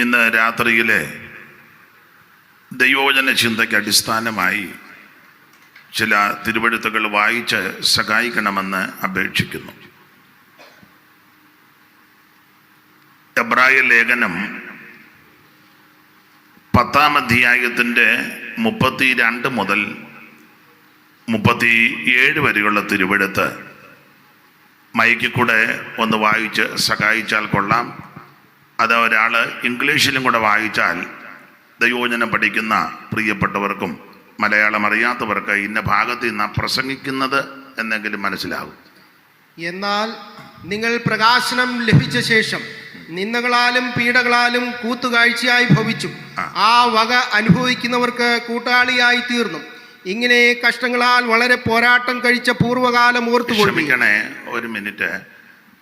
ഇന്ന് രാത്രിയിലെ ദൈവവചന ചിന്തയ്ക്ക് അടിസ്ഥാനമായി ചില തിരുവെഴുത്തുകൾ വായിച്ച് സഹായിക്കണമെന്ന് അപേക്ഷിക്കുന്നു. എബ്രായ ലേഖനം 10-ാം അധ്യായത്തിൻ്റെ 32 മുതൽ 37 വരെയുള്ള തിരുവെഴുത്ത് മൈക്കിൽ കൂടെ ഒന്ന് വായിച്ച് സഹായിച്ചാൽ കൊള്ളാം. അത് ഒരാൾ ഇംഗ്ലീഷിലും കൂടെ വായിച്ചാൽ ദൈവവചനം പഠിക്കുന്ന പ്രിയപ്പെട്ടവർക്കും മലയാളം അറിയാത്തവർക്ക് ഇന്ന ഭാഗത്ത് നിന്ന് പ്രസംഗിക്കുന്നത് എന്നെങ്കിലും മനസ്സിലാകും. എന്നാൽ നിങ്ങൾ പ്രകാശനം ലഭിച്ച ശേഷം നിന്ദകളാലും പീഡകളാലും കൂത്തുകാഴ്ചയായി ഭവിച്ചു ആ വക അനുഭവിക്കുന്നവർക്ക് കൂട്ടാളിയായി തീർന്നു. ഇങ്ങനെ കഷ്ടങ്ങളാൽ വളരെ പോരാട്ടം കഴിച്ച പൂർവ്വകാലം ഓർത്തുകൊള്ളിക്കണേ. ഒരു മിനിറ്റ്,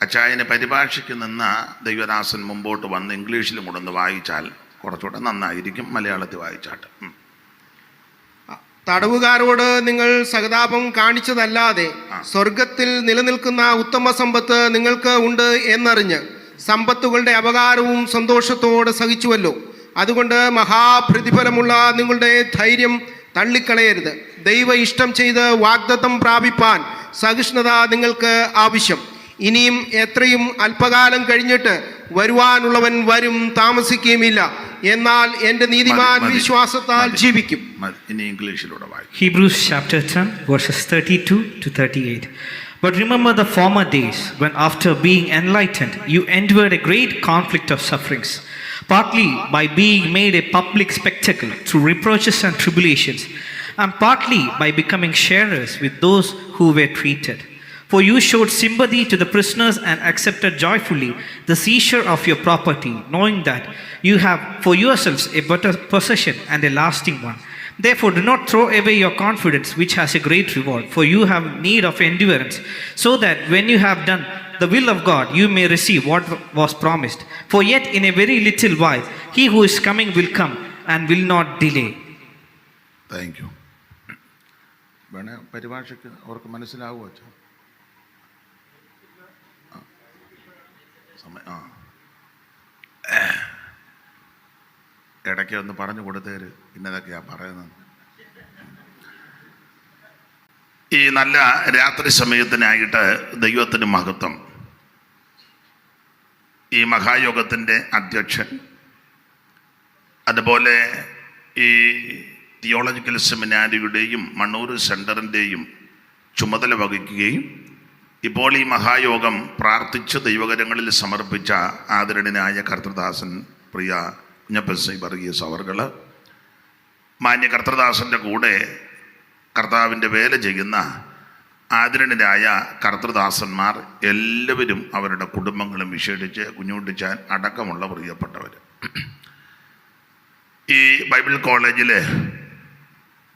അച്ചായന് പരിഭാഷയ്ക്ക് നിന്ന ദൈവദാസൻ മുമ്പോട്ട് വന്ന് ഇംഗ്ലീഷിലും കൂടെ ഒന്ന് വായിച്ചാൽ കുറച്ചുകൂടെ നന്നായിരിക്കും. മലയാളത്തിൽ വായിച്ചാട്ട്. തടവുകാരോട് നിങ്ങൾ സഹതാപം കാണിച്ചതല്ലാതെ സ്വർഗത്തിൽ നിലനിൽക്കുന്ന ഉത്തമ സമ്പത്ത് നിങ്ങൾക്ക് ഉണ്ട് എന്നറിഞ്ഞ് സമ്പത്തുകളുടെ അപകാരവും സന്തോഷത്തോടെ സഹിച്ചുവല്ലോ. അതുകൊണ്ട് മഹാപ്രതിഫലമുള്ള നിങ്ങളുടെ ധൈര്യം തള്ളിക്കളയരുത്. ദൈവ ഇഷ്ടം ചെയ്ത് വാഗ്ദത്തം പ്രാപിപ്പാൻ സഹിഷ്ണുത നിങ്ങൾക്ക് ആവശ്യം. ഇനിയും എത്രയും അല്പകാലം കഴിഞ്ഞിട്ട് വരുവാനുള്ളവൻ വരും, താമസിക്കുകയുമില്ല. എന്നാൽ എൻ്റെ നീതിമാൻ വിശ്വാസത്താൽ ജീവിക്കും. Hebrews chapter 10 verses 32 to 38. But remember the former days when after being enlightened you endured a great conflict of sufferings, partly by being made a public spectacle through reproaches and tribulations, and partly by becoming sharers with those who were treated. For you showed sympathy to the prisoners and accepted joyfully the seizure of your property, knowing that you have for yourselves a better possession and a lasting one. Therefore do not throw away your confidence, which has a great reward, for you have need of endurance, so that when you have done the will of God, you may receive what was promised. For yet in a very little while he who is coming will come and will not delay. Thank you. വേണേ പരിഭാഷയ്ക്ക് അവർക്ക് മനസ്സിലാവുമോ? ഇടയ്ക്ക് ഒന്ന് പറഞ്ഞു കൊടുത്തേര് ഇന്നതൊക്കെയാ പറയുന്നത്. ഈ നല്ല രാത്രി സമയത്തിനായിട്ട് ദൈവത്തിന് മഹത്വം. ഈ മഹായോഗത്തിൻ്റെ അധ്യക്ഷൻ, അതുപോലെ ഈ തിയോളജിക്കൽ സെമിനാരിയുടെയും മണ്ണൂർ സെൻറ്ററിൻ്റെയും ചുമതല വഹിക്കുകയും ഇപ്പോൾ ഈ മഹായോഗം പ്രാർത്ഥിച്ച് ദൈവകരങ്ങളിൽ സമർപ്പിച്ച ആദരണീയനായ കർത്തൃദാസൻ പ്രിയ കുഞ്ഞപ്പൻ വർഗീസ് അവർകൾ, മാന്യ കർത്തൃദാസൻ്റെ കൂടെ കർത്താവിൻ്റെ വേല ചെയ്യുന്ന ആദരണീയരായ കർത്തൃദാസന്മാർ എല്ലാവരും, അവരുടെ കുടുംബങ്ങളും വിശേഷിച്ച് കുഞ്ഞുകുട്ടിച്ചാൻ അടക്കമുള്ള പ്രിയപ്പെട്ടവർ, ഈ ബൈബിൾ കോളേജിൽ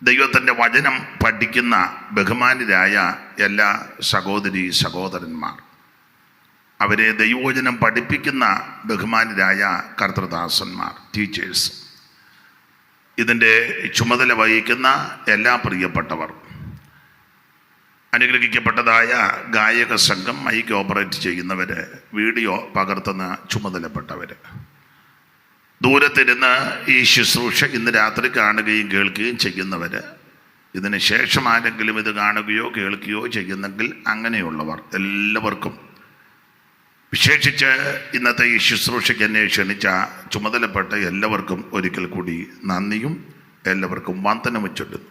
ദൈവത്തിൻ്റെ വചനം പഠിക്കുന്ന ബഹുമാന്യരായ എല്ലാ സഹോദരി സഹോദരന്മാർ, അവരെ ദൈവവചനം പഠിപ്പിക്കുന്ന ബഹുമാന്യരായ കർത്തൃദാസന്മാർ, ടീച്ചേഴ്സ്, ഇതിൻ്റെ ചുമതല വഹിക്കുന്ന എല്ലാ പ്രിയപ്പെട്ടവർ, അനുഗ്രഹിക്കപ്പെട്ടതായ ഗായക സംഘം, മൈക്ക് ഓപ്പറേറ്റ് ചെയ്യുന്നവർ, വീഡിയോ പകർത്തുന്ന ചുമതലപ്പെട്ടവർ, ദൂരത്തിരുന്ന് ഈ ശുശ്രൂഷ ഇന്ന് രാത്രി കാണുകയും കേൾക്കുകയും ചെയ്യുന്നവർ, ഇതിന് ശേഷം ആരെങ്കിലും ഇത് കാണുകയോ കേൾക്കുകയോ ചെയ്യുന്നെങ്കിൽ അങ്ങനെയുള്ളവർ എല്ലാവർക്കും, വിശേഷിച്ച് ഇന്നത്തെ ഈ ശുശ്രൂഷയ്ക്ക് എന്നെ ക്ഷണിച്ച ചുമതലപ്പെട്ട എല്ലാവർക്കും ഒരിക്കൽ കൂടി നന്ദിയും എല്ലാവർക്കും വന്ദനവും ചൊല്ലുന്നു.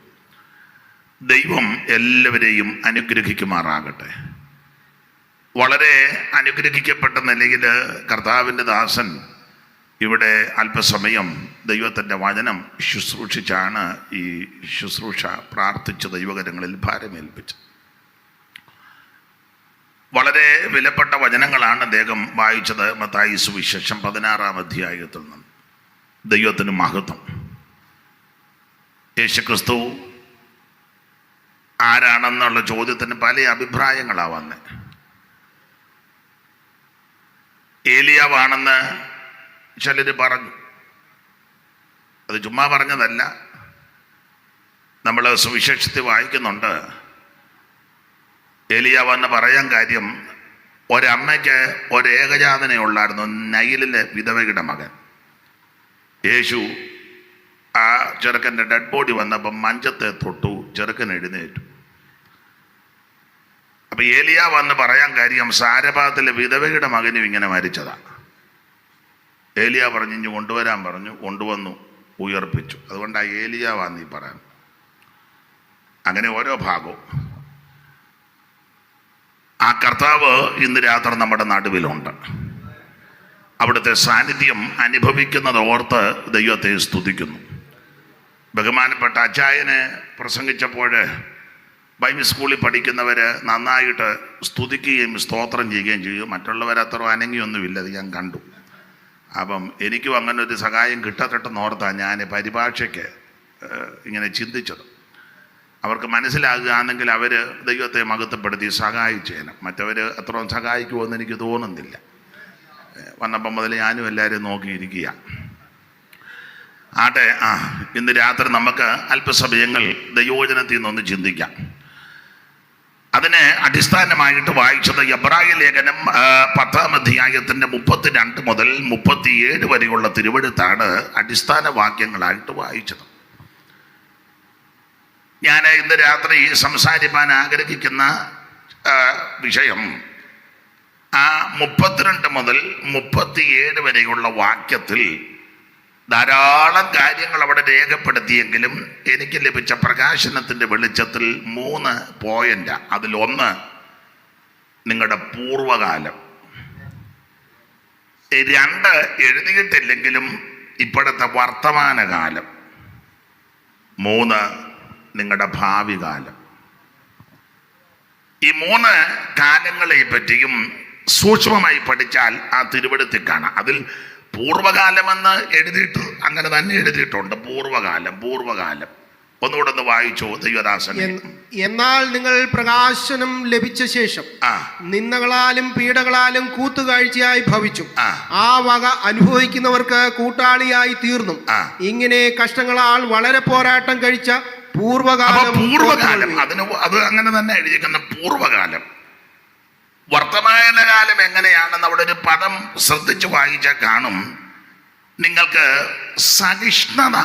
ദൈവം എല്ലാവരെയും അനുഗ്രഹിക്കുമാറാകട്ടെ. വളരെ അനുഗ്രഹിക്കപ്പെട്ട നിലയിൽ കർത്താവിൻ്റെ ദാസൻ ഇവിടെ അല്പസമയം ദൈവത്തിൻ്റെ വചനം ശുശ്രൂഷിച്ചാണ് ഈ ശുശ്രൂഷ പ്രാർത്ഥിച്ച ദൈവകരങ്ങളിൽ ഭാരമേൽപ്പിച്ചത്. വളരെ വിലപ്പെട്ട വചനങ്ങളാണ് അദ്ദേഹം വായിച്ചത്. മത്തായി സുവിശേഷം 16-ാം അധ്യായത്തിൽ നിന്ന്. ദൈവത്തിന് മഹത്വം. യേശുക്രിസ്തു ആരാണെന്നുള്ള ചോദ്യത്തിന് പല അഭിപ്രായങ്ങളാണ് വന്നത്. ഏലിയാവാണെന്ന് ചിലർ പറഞ്ഞു. അത് ചുമ്മാ പറഞ്ഞതല്ല. നമ്മൾ സുവിശേഷത്തിൽ വായിക്കുന്നുണ്ട്. ഏലിയാവെന്ന് പറയാൻ കാര്യം, ഒരമ്മയ്ക്ക് ഒരേകജാതനെ ഉള്ളായിരുന്നു, നൈലിലെ വിധവയുടെ മകൻ. യേശു ആ ചെറുക്കൻ്റെ ഡെഡ് ബോഡി വന്നപ്പം മഞ്ചത്തെ തൊട്ടു, ചെറുക്കൻ എഴുന്നേറ്റു. അപ്പൊ ഏലിയ വന്ന് പറയാൻ കാര്യം സാരഭാത്തിലെ വിധവയുടെ മകനും ഇങ്ങനെ മരിച്ചതാ. ഏലിയ പറഞ്ഞു ഇഞ്ഞു കൊണ്ടുവരാൻ പറഞ്ഞു, കൊണ്ടുവന്നു, ഉയർപ്പിച്ചു. അതുകൊണ്ട് ആ ഏലിയ വന്നീ പറയാൻ. അങ്ങനെ ഓരോ ഭാഗവും ആ കർത്താവ് ഇന്ന് രാത്രി നമ്മുടെ നടുവിലുണ്ട്. അവിടുത്തെ സാന്നിധ്യം അനുഭവിക്കുന്നത് ഓർത്ത് ദൈവത്തെ സ്തുതിക്കുന്നു. ബഹുമാനപ്പെട്ട അച്ചായനെ പ്രസംഗിച്ചപ്പോൾ ബൈബിൾ സ്കൂളിൽ പഠിക്കുന്നവർ നന്നായിട്ട് സ്തുതിക്കുകയും സ്തോത്രം ചെയ്യുകയും ചെയ്യും. മറ്റുള്ളവർ അത്ര അനങ്ങിയൊന്നുമില്ല, അത് ഞാൻ കണ്ടു. അപ്പം എനിക്കും അങ്ങനെ ഒരു സഹായം കിട്ടട്ടെന്ന് ഓർത്താണ് ഞാൻ പരിഭാഷയ്ക്ക് ഇങ്ങനെ ചിന്തിച്ചത്. അവർക്ക് മനസ്സിലാകുകയാണെങ്കിൽ അവർ ദൈവത്തെ മഹത്വപ്പെടുത്തി സഹായിച്ചേനെ. മറ്റവർ അത്രയും സഹായിക്കുമെന്ന് എനിക്ക് തോന്നുന്നില്ല. വന്നപ്പം മുതൽ ഞാനും എല്ലാവരും നോക്കിയിരിക്കുക. ആട്ടെ, ഇന്ന് രാത്രി നമുക്ക് അല്പസമയങ്ങൾ ദൈവവചനത്തിൽ നിന്നൊന്ന് ചിന്തിക്കാം. അതിന് അടിസ്ഥാനമായിട്ട് വായിച്ചത് എബ്രായ ലേഖനം 10-ാം അധ്യായത്തിൻ്റെ 32 മുതൽ 37 വരെയുള്ള തിരുവെഴുത്താണ് അടിസ്ഥാന വാക്യങ്ങളായിട്ട് വായിച്ചത്. ഞാൻ ഇന്ന് രാത്രി സംസാരിക്കാൻ ആഗ്രഹിക്കുന്ന വിഷയം ആ 32 മുതൽ 37 വരെയുള്ള വാക്യത്തിൽ ധാരാളം കാര്യങ്ങൾ അവിടെ രേഖപ്പെടുത്തിയെങ്കിലും എനിക്ക് ലഭിച്ച പ്രകാശനത്തിൻ്റെ വെളിച്ചത്തിൽ 3 പോയിന്റ്. അതിലൊന്ന് നിങ്ങളുടെ പൂർവകാലം. 2 എഴുതിയിട്ടില്ലെങ്കിലും ഇപ്പോഴത്തെ വർത്തമാനകാലം. 3 നിങ്ങളുടെ ഭാവി കാലം. ഈ 3 കാലങ്ങളെ പറ്റിയും സൂക്ഷ്മമായി പഠിച്ചാൽ ആ തിരുവെഴുത്തിൽ കാണാം. അതിൽ പൂർവകാലമെന്ന് എഴുതിയിട്ട് അങ്ങനെ തന്നെ എഴുതിയിട്ടുണ്ട്. പൂർവകാലം ഒന്നുകൂടെ ഒന്ന് വായിച്ചോ ദൈവദാസൻ. എന്നാൽ നിങ്ങൾ പ്രകാശനം ലഭിച്ച ശേഷം നിന്ദകളാലും പീഡകളാലും കൂത്തുകാഴ്ചയായി ഭവിച്ചു ആ വക അനുഭവിക്കുന്നവർക്ക് കൂട്ടാളിയായി തീർന്നു. ഇങ്ങനെ കഷ്ടങ്ങളാൽ വളരെ പോരാട്ടം കഴിച്ച പൂർവകാലം അത് അങ്ങനെ തന്നെ എഴുതിയിരിക്കുന്ന പൂർവകാലം. വർത്തമാനകാലം എങ്ങനെയാണെന്ന് അവിടെ ഒരു പദം ശ്രദ്ധിച്ച് വായിച്ചാൽ കാണും. നിങ്ങൾക്ക് സഹിഷ്ണുത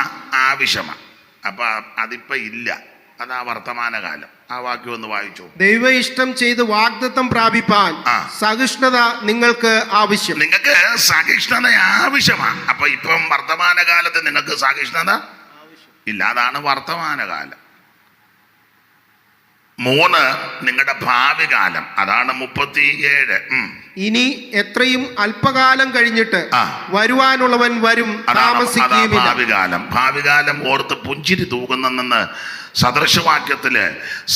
ആവശ്യമാണ്. അപ്പൊ അതിപ്പോ ഇല്ല. അതാ വർത്തമാനകാലം. ആ വാക്യം ഒന്ന് വായിച്ചു. ദൈവ ഇഷ്ടം ചെയ്ത് വാഗ്ദത്തം പ്രാപിപ്പാൻ സഹിഷ്ണുത നിങ്ങൾക്ക് ആവശ്യം. നിങ്ങൾക്ക് സഹിഷ്ണുത ആവശ്യമാണ്. അപ്പൊ ഇപ്പം വർത്തമാനകാലത്ത് നിങ്ങൾക്ക് സഹിഷ്ണുത ഇല്ല. അതാണ് വർത്തമാനകാലം. 3 നിങ്ങളുടെ ഭാവി കാലം. അതാണ് 37. ഇനി എത്രയും അല്പകാലം കഴിഞ്ഞിട്ട് വരുവാനുള്ളവൻ വരും, താമസിക്കുകയുമില്ല. ഭാവികാലം ഓർത്ത് പുഞ്ചിരി തൂകുന്നെന്ന് സദൃശവാക്യത്തില്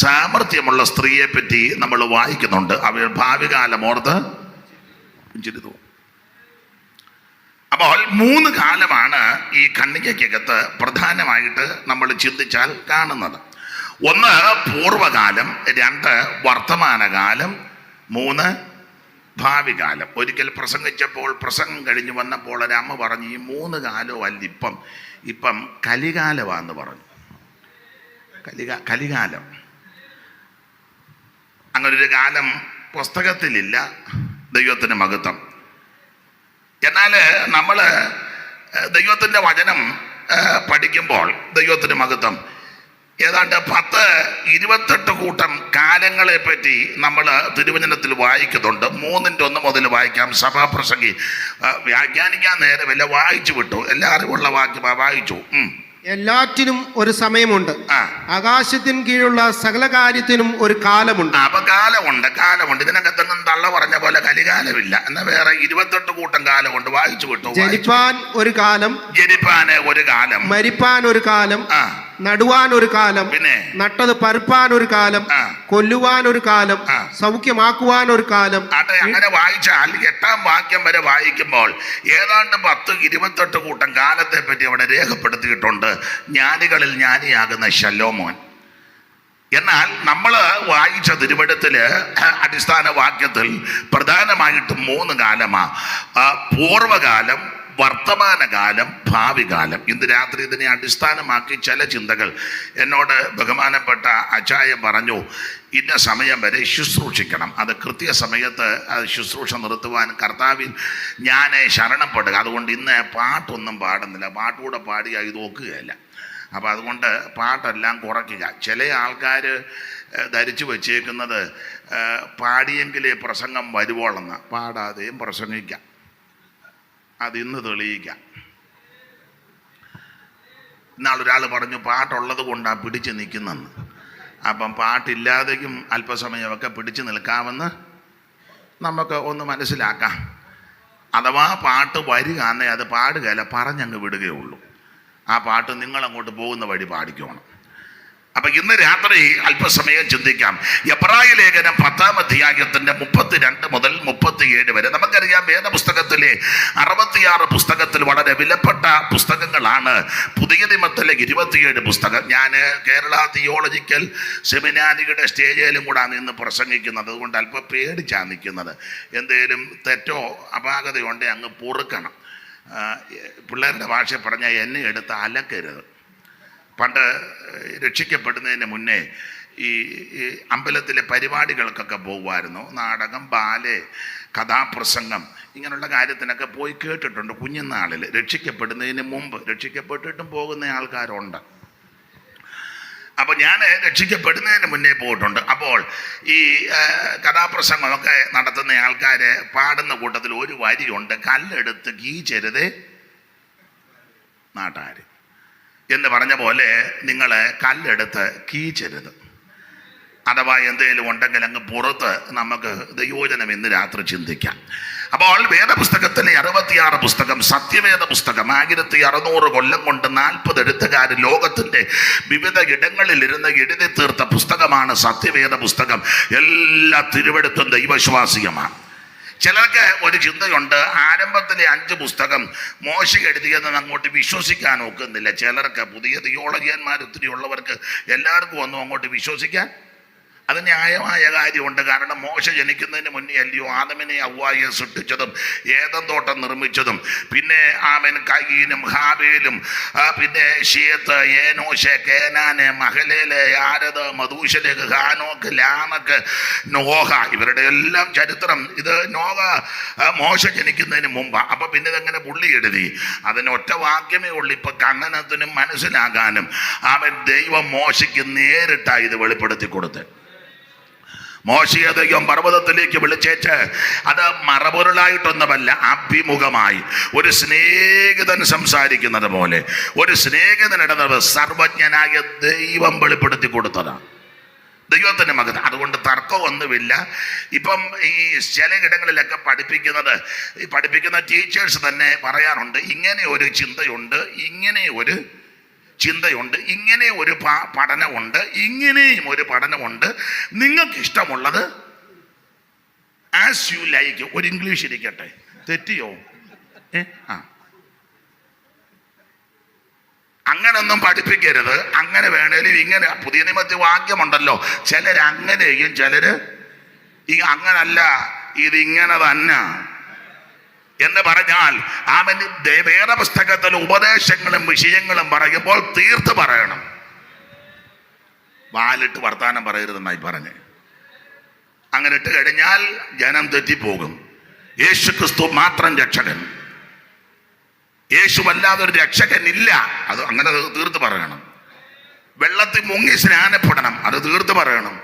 സാമർത്ഥ്യമുള്ള സ്ത്രീയെ പറ്റി നമ്മൾ വായിക്കുന്നുണ്ട്. അവർ ഭാവികാലം ഓർത്ത് പുഞ്ചിരി തൂകും. അപ്പോൾ 3 കാലമാണ് ഈ കണ്ണികയ്ക്കകത്ത് പ്രധാനമായിട്ട് നമ്മൾ ചിന്തിച്ചാൽ കാണുന്നത്. 1 പൂർവകാലം, 2 വർത്തമാനകാലം, 3 ഭാവി കാലം. ഒരിക്കൽ പ്രസംഗിച്ചപ്പോൾ പ്രസംഗം കഴിഞ്ഞ് വന്നപ്പോൾ ഒരമ്മ പറഞ്ഞു ഈ 3 കാലവും അല്ല, ഇപ്പം കലികാലമാണെന്ന് പറഞ്ഞു. കലികാലം അങ്ങനൊരു കാലം പുസ്തകത്തിലില്ല. ദൈവത്തിന് മഹത്വം. എന്നാൽ നമ്മൾ ദൈവത്തിൻ്റെ വചനം പഠിക്കുമ്പോൾ ദൈവത്തിന് മഹത്വം ഏതാണ്ട് 10-28 കൂട്ടം കാലങ്ങളെ പറ്റി നമ്മൾ തിരുവചനത്തിൽ വായിക്കുന്നുണ്ട്. 3-1 മുതൽ വായിക്കാം. സഭാപ്രസംഗി വ്യാഖ്യാനിക്കാൻ നേരമില്ല, വായിച്ചു വിട്ടു. എല്ലാ അറിവുള്ള വാക്യം വായിച്ചു. എല്ലാറ്റിനും ഒരു സമയമുണ്ട്, ആകാശത്തിന് കീഴുള്ള സകല കാര്യത്തിനും ഒരു കാലമുണ്ട്. അപ്പൊ കാലമുണ്ട്. ഇതിനകത്തൊന്നും തള്ള പറഞ്ഞ പോലെ കലികാലമില്ല. എന്നാ വേറെ 28 കൂട്ടം കാലമുണ്ട്. വായിച്ചു വിട്ടു. ജനിപ്പാൻ ഒരു കാലം, മരിപ്പാൻ ഒരു കാലം, നടുവാൻ ഒരു കാലം, പിന്നെ നട്ടത് പറിപ്പാൻ ഒരു കാലം, കൊല്ലുവാൻ ഒരു കാലം, സൗഖ്യമാക്കുവാൻ ഒരു കാലം. അങ്ങനെ വായിച്ചാൽ 8-ാം വാക്യം വരെ വായിക്കുമ്പോൾ ഏതാണ്ട് 10-28 കൂട്ടം കാലത്തെ പറ്റി അവിടെ രേഖപ്പെടുത്തിയിട്ടുണ്ട്. ജ്ഞാനികളിൽ ജ്ഞാനിയാകുന്ന ശലോമോൻ. എന്നാൽ നമ്മൾ വായിച്ച തിരുവെഴുത്തില് അടിസ്ഥാന വാക്യത്തിൽ പ്രധാനമായിട്ടും 3 കാലമാണ്. പൂർവകാലം, വർത്തമാനകാലം, ഭാവി കാലം. ഇന്ന് രാത്രി ഇതിനെ അടിസ്ഥാനമാക്കി ചില ചിന്തകൾ എന്നോട് ബഹുമാനപ്പെട്ട അച്ചായൻ പറഞ്ഞു. ഇന്ന സമയം വരെ ശുശ്രൂഷിക്കണം, അത് കൃത്യസമയത്ത് അത് ശുശ്രൂഷ നിർത്തുവാൻ കർത്താവിൽ ഞാൻ ശരണപ്പെടുക. അതുകൊണ്ട് ഇന്ന് പാട്ടൊന്നും പാടുന്നില്ല, പാട്ടുകൂടെ പാടിയാൽ ഇത് ഒക്കുകയില്ല. അപ്പം അതുകൊണ്ട് പാട്ടെല്ലാം കുറയ്ക്കുക. ചില ആൾക്കാർ ധരിച്ചു വച്ചേക്കുന്നത് പാടിയെങ്കിലേ പ്രസംഗം വരുവോളെന്ന്. പാടാതെയും പ്രസംഗിക്കാം, അതിന്ന് തെളിയിക്കാം. ഇന്നാളൊരാൾ പറഞ്ഞു പാട്ടുള്ളത് കൊണ്ടാണ് പിടിച്ച് നിൽക്കുന്നെന്ന്. അപ്പം പാട്ടില്ലാതെയും അല്പസമയമൊക്കെ പിടിച്ചു നിൽക്കാമെന്ന് നമുക്ക് ഒന്ന് മനസ്സിലാക്കാം. അഥവാ പാട്ട് വരികയാണെ അത് പാടുകയല്ല, പറഞ്ഞങ്ങ് വിടുകയുള്ളൂ. ആ പാട്ട് നിങ്ങളങ്ങോട്ട് പോകുന്ന വഴി പാടിക്കണം. അപ്പൊ ഇന്ന് രാത്രി അല്പസമയം ചിന്തിക്കാം. എബ്രായ ലേഖനം 10-ാം അധ്യായത്തിന്റെ 32 മുതൽ 37 വരെ. നമുക്കറിയാം, വേദപുസ്തകത്തിലെ 66 പുസ്തകത്തിൽ വളരെ വിലപ്പെട്ട പുസ്തകങ്ങളാണ് പുതിയ നിയമത്തിലെ 27 പുസ്തകം. ഞാൻ കേരള തിയോളജിക്കൽ സെമിനാരിയുടെ സ്റ്റേജിലും കൂടാണ് ഇന്ന് പ്രസംഗിക്കുന്നത്. അതുകൊണ്ട് അല്പം പേടിച്ചാണ് നിൽക്കുന്നത്. എന്തേലും തെറ്റോ അപാകതയോ ഉണ്ടെങ്കിൽ അങ്ങ് പൊറുക്കണം. പിള്ളേരുടെ ഭാഷ പറഞ്ഞാൽ എന്നെ എടുത്ത് അലക്കരുത്. പണ്ട് രക്ഷിക്കപ്പെടുന്നതിന് മുന്നേ ഈ അമ്പലത്തിലെ പരിപാടികൾക്കൊക്കെ പോകുമായിരുന്നു. നാടകം, ബാലെ, കഥാപ്രസംഗം, ഇങ്ങനെയുള്ള കാര്യത്തിനൊക്കെ പോയി കേട്ടിട്ടുണ്ട് കുഞ്ഞുനാളിൽ. രക്ഷിക്കപ്പെടുന്നതിന് മുമ്പ്, രക്ഷിക്കപ്പെട്ടിട്ടും പോകുന്ന ആൾക്കാരുണ്ട്. അപ്പോൾ ഞാൻ രക്ഷിക്കപ്പെടുന്നതിന് മുന്നേ പോയിട്ടുണ്ട്. അപ്പോൾ ഈ കഥാപ്രസംഗമൊക്കെ നടത്തുന്ന ആൾക്കാർ പാടുന്ന കൂട്ടത്തിൽ ഒരു വരിയുണ്ട്: കല്ലെടുത്ത് കീച്ചരുതേ നാട്ടാർ എന്ന് പറഞ്ഞ പോലെ നിങ്ങൾ കല്ലെടുത്ത് കീച്ചരുത്. അഥവാ എന്തെങ്കിലും ഉണ്ടെങ്കിൽ അങ്ങ് പുറത്ത് നമുക്ക് ദൈവവചനം ഇന്ന് രാത്രി ചിന്തിക്കാം. അപ്പോൾ വേദപുസ്തകത്തിലെ 66 പുസ്തകം സത്യവേദ പുസ്തകം. 1600 കൊല്ലം കൊണ്ട് 40 എഴുത്തുകാർ ലോകത്തിൻ്റെ വിവിധ ഇടങ്ങളിലിരുന്ന് എഴുതി തീർത്ത പുസ്തകമാണ് സത്യവേദ പുസ്തകം. എല്ലാ തിരുവെഴുത്തും ദൈവശ്വാസികമാണ്. ചിലർക്ക് ഒരു ചിന്തയുണ്ട്, ആരംഭത്തിലെ 5 പുസ്തകം മോശ എഴുതിയെന്ന് അങ്ങോട്ട് വിശ്വസിക്കാൻ ഒക്കുന്നില്ല. ചിലർക്ക്, പുതിയ തിയോളജിയന്മാർ ഒത്തിരി ഉള്ളവർക്ക് എല്ലാവർക്കും ഒന്നും അങ്ങോട്ട് വിശ്വസിക്കാൻ അത് ന്യായമായ കാര്യമുണ്ട്. കാരണം മോശ ജനിക്കുന്നതിന് മുന്നേ അല്ലയോ ആദമിനെ ഹവ്വായെ സൃഷ്ടിച്ചതും ഏദൻ തോട്ടം നിർമ്മിച്ചതും. പിന്നെ ആമൻ കയീനും ഹാബേലും, പിന്നെ ഷീത്ത്, ഏനോശ്, കേനാന്, മഹലേല്, യാരദ്, മധൂശലേക്ക്, ഹാനോക്ക്, ലാമക്ക്, നോഹ, ഇവരുടെ എല്ലാം ചരിത്രം. ഇത് നോഹ മോശ ജനിക്കുന്നതിന് മുമ്പാണ്. അപ്പം പിന്നെ ഇതെങ്ങനെ പുള്ളി എഴുതി? അതിന് ഒറ്റ വാക്യമേ ഉള്ളൂ. ഇപ്പം കണ്ണനത്തിനും മനസ്സിലാകാനും അവൻ ദൈവം മോശയ്ക്ക് നേരിട്ടാണ് ഇത് വെളിപ്പെടുത്തി കൊടുത്ത്. മോശയെ ദൈവം പർവ്വതത്തിലേക്ക് വിളിച്ചേച്ച് അത് മറപൊരുളായിട്ടൊന്നുമല്ല, അഭിമുഖമായി ഒരു സ്നേഹിതൻ സംസാരിക്കുന്നത് പോലെ, ഒരു സ്നേഹിതനിടത് സർവജ്ഞനായ ദൈവം വെളിപ്പെടുത്തി കൊടുത്തതാണ് ദൈവത്തിൻ്റെ മകൻ. അതുകൊണ്ട് തർക്കമൊന്നുമില്ല. ഇപ്പം ഈ ചില ഇടങ്ങളിലൊക്കെ പഠിപ്പിക്കുന്ന ടീച്ചേഴ്സ് തന്നെ പറയാറുണ്ട്, ഇങ്ങനെ ഒരു ചിന്തയുണ്ട്, ഇങ്ങനെ ഒരു ചിന്തയുണ്ട്, ഇങ്ങനെ ഒരു പഠനമുണ്ട്, ഇങ്ങനെയും ഒരു പഠനമുണ്ട്. നിങ്ങൾക്ക് ഇഷ്ടമുള്ളത് ആസ് യു ലൈക്ക്. ഒരു ഇംഗ്ലീഷ് ഇരിക്കട്ടെ, തെറ്റിയോ? അങ്ങനൊന്നും പഠിപ്പിക്കരുത്. അങ്ങനെ വേണേലും ഇങ്ങനെ. പുതിയ നിയമത്തിൽ വാക്യമുണ്ടല്ലോ, ചിലർ അങ്ങനെയും ചിലർ അങ്ങനല്ല, ഇതിങ്ങനെ തന്നെ എന്ന് പറഞ്ഞാൽ അവന് വേദപുസ്തകത്തിലെ ഉപദേശങ്ങളും വിഷയങ്ങളും പറയുമ്പോൾ തീർത്ത് പറയണം. വാലിട്ട് വർത്താനം പറയരുതെന്നായി പറഞ്ഞ്. അങ്ങനെ ഇട്ട് കഴിഞ്ഞാൽ ജനം തെറ്റിപ്പോകും. യേശു ക്രിസ്തു മാത്രം രക്ഷകൻ, യേശുവല്ലാതെ ഒരു രക്ഷകൻ ഇല്ല. അത് അങ്ങനെ തീർത്ത് പറയണം. വെള്ളത്തിൽ മുങ്ങി സ്നാനപ്പെടണം, അത് തീർത്ത് പറയണം.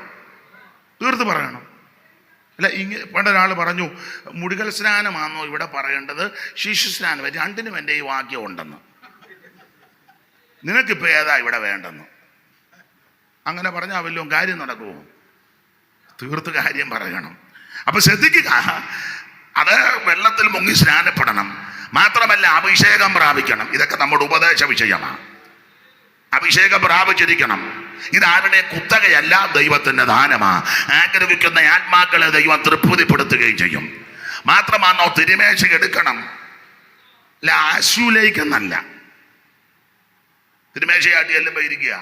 അല്ല, പണ്ടൊരാൾ പറഞ്ഞു, മുടികൽ സ്നാനമാണോ ഇവിടെ പറയേണ്ടത്, ശിശു സ്നാനം? രണ്ടിനും എൻ്റെ ഈ വാക്യം ഉണ്ടെന്ന്. നിനക്കിപ്പോൾ ഏതാ ഇവിടെ വേണ്ടെന്ന്? അങ്ങനെ പറഞ്ഞാൽ വല്ലതും കാര്യം നടക്കുമോ? തീർത്ത് കാര്യം പറയണം. അപ്പൊ ശ്രദ്ധിക്കുക, അത് വെള്ളത്തിൽ മുങ്ങി സ്നാനപ്പെടണം. മാത്രമല്ല അഭിഷേകം പ്രാപിക്കണം. ഇതൊക്കെ നമ്മുടെ ഉപദേശ വിഷയമാണ്. അഭിഷേകം പ്രാപിച്ചിരിക്കണം. ഇതാരുടെ കുത്തകയല്ല, ദൈവത്തിന്റെ ദാനമാ. ആഗ്രഹിക്കുന്ന ആത്മാക്കളെ ദൈവം തൃപ്തിപ്പെടുത്തുകയും ചെയ്യും. മാത്രമാണോ തിരുമേശ എടുക്കണം, അല്ല ആശുലേക്കെന്നല്ല. തിരുമേശയാട്ടി എല്ലാം ഇരിക്കുക,